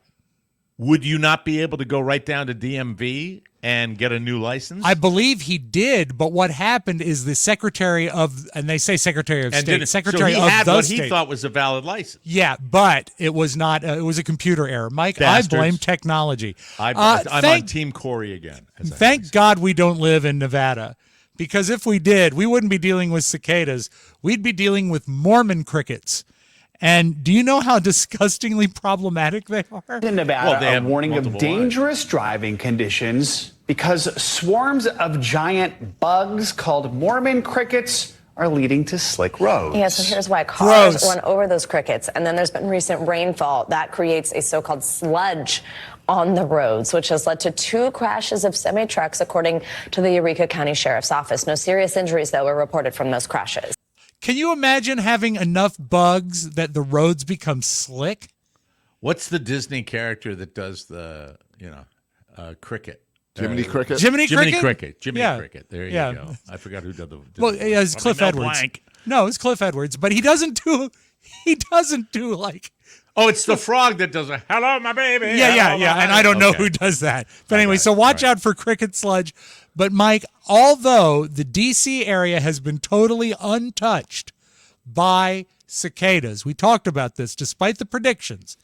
Speaker 6: would you not be able to go right down to DMV and get a new license?
Speaker 4: I believe he did, but what happened is the Secretary of, and they say Secretary of
Speaker 6: and
Speaker 4: State,
Speaker 6: didn't-
Speaker 4: Secretary
Speaker 6: so he
Speaker 4: of
Speaker 6: had
Speaker 4: the
Speaker 6: what
Speaker 4: state.
Speaker 6: he thought was a valid license.
Speaker 4: Yeah, but it was not. It was a computer error. Mike,
Speaker 6: Bastards.
Speaker 4: I blame technology.
Speaker 6: I'm
Speaker 4: Thank
Speaker 6: on Team Corey again.
Speaker 4: Thank God we don't live in Nevada, because if we did, we wouldn't be dealing with cicadas. We'd be dealing with Mormon crickets. And do you know how disgustingly problematic they are?
Speaker 21: In Nevada, a warning of dangerous driving conditions because swarms of giant bugs called Mormon crickets are leading to slick roads.
Speaker 22: Yeah, so here's why. Cars run over those crickets, and then there's been recent rainfall. That creates a so-called sludge on the roads, which has led to 2 crashes of semi-trucks, according to the Eureka County Sheriff's Office. No serious injuries, though, were reported from those crashes.
Speaker 4: Can you imagine having enough bugs that the roads become slick?
Speaker 6: What's the Disney character that does the, cricket?
Speaker 7: Jiminy Cricket?
Speaker 6: Jiminy
Speaker 4: Cricket?
Speaker 6: Cricket. Jiminy
Speaker 4: Yeah.
Speaker 6: Cricket. There you
Speaker 4: Yeah.
Speaker 6: go. I forgot who did the.
Speaker 4: Well, yeah, it's Cliff Edwards. No, it's Cliff Edwards, but he doesn't do like.
Speaker 6: Oh, it's the frog that does a hello, my baby.
Speaker 4: Yeah. And I don't know who does that. But anyway, so watch out for cricket sludge. But Mike, although the DC area has been totally untouched by cicadas, we talked about this, despite the predictions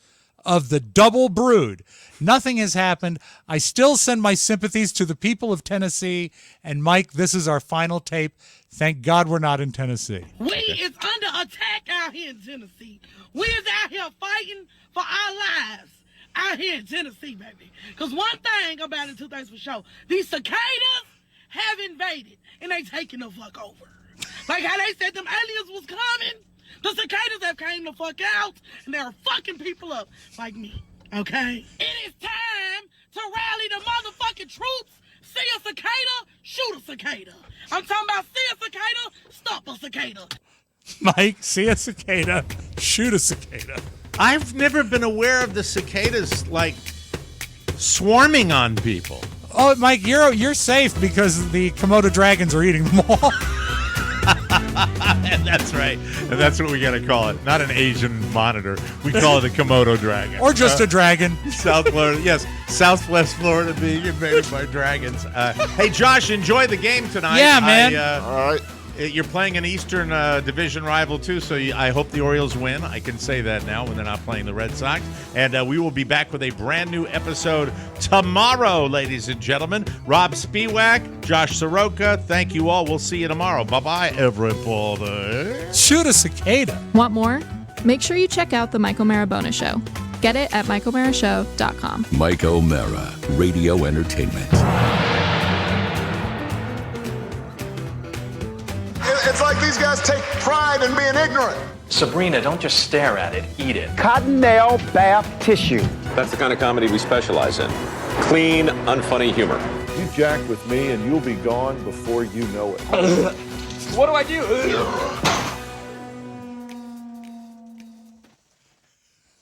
Speaker 4: of the double brood, nothing has happened. I still send my sympathies to the people of Tennessee. And Mike, this is our final tape. Thank God we're not in Tennessee.
Speaker 23: We is under attack out here in Tennessee. We is out here fighting for our lives out here in Tennessee, baby. Because one thing about it, 2 things for sure. These cicadas have invaded, and they taking the fuck over. Like how they said them aliens was coming, the cicadas have came the fuck out, and they're fucking people up like me, okay? It is time to rally the motherfucking troops. See a cicada, shoot a cicada. I'm talking about see a cicada, stop a cicada.
Speaker 4: Mike, see a cicada, shoot a cicada.
Speaker 6: I've never been aware of the cicadas like swarming on people.
Speaker 4: Oh, Mike, you're safe because the Komodo dragons are eating them all.
Speaker 6: And that's right. And that's what we got to call it. Not an Asian monitor. We call it a Komodo dragon.
Speaker 4: Or just a dragon.
Speaker 6: South Florida. Yes, Southwest Florida being invaded by dragons. Hey, Josh, enjoy the game tonight.
Speaker 4: Yeah, man.
Speaker 7: All right.
Speaker 6: You're playing an Eastern Division rival, too, so I hope the Orioles win. I can say that now when they're not playing the Red Sox. And we will be back with a brand new episode tomorrow, ladies and gentlemen. Rob Spiewak, Josh Soroka, thank you all. We'll see you tomorrow. Bye-bye, everybody.
Speaker 4: Shoot a cicada.
Speaker 24: Want more? Make sure you check out The Mike O'Mara Bonus Show. Get it at MikeO'MaraShow.com.
Speaker 1: Mike O'Mara, Radio Entertainment.
Speaker 11: It's like these guys take pride in being ignorant.
Speaker 25: Sabrina, don't just stare at it, eat it.
Speaker 26: Cottonelle bath tissue.
Speaker 27: That's the kind of comedy we specialize in. Clean, unfunny humor.
Speaker 28: You jack with me and you'll be gone before you know it.
Speaker 25: What do I do?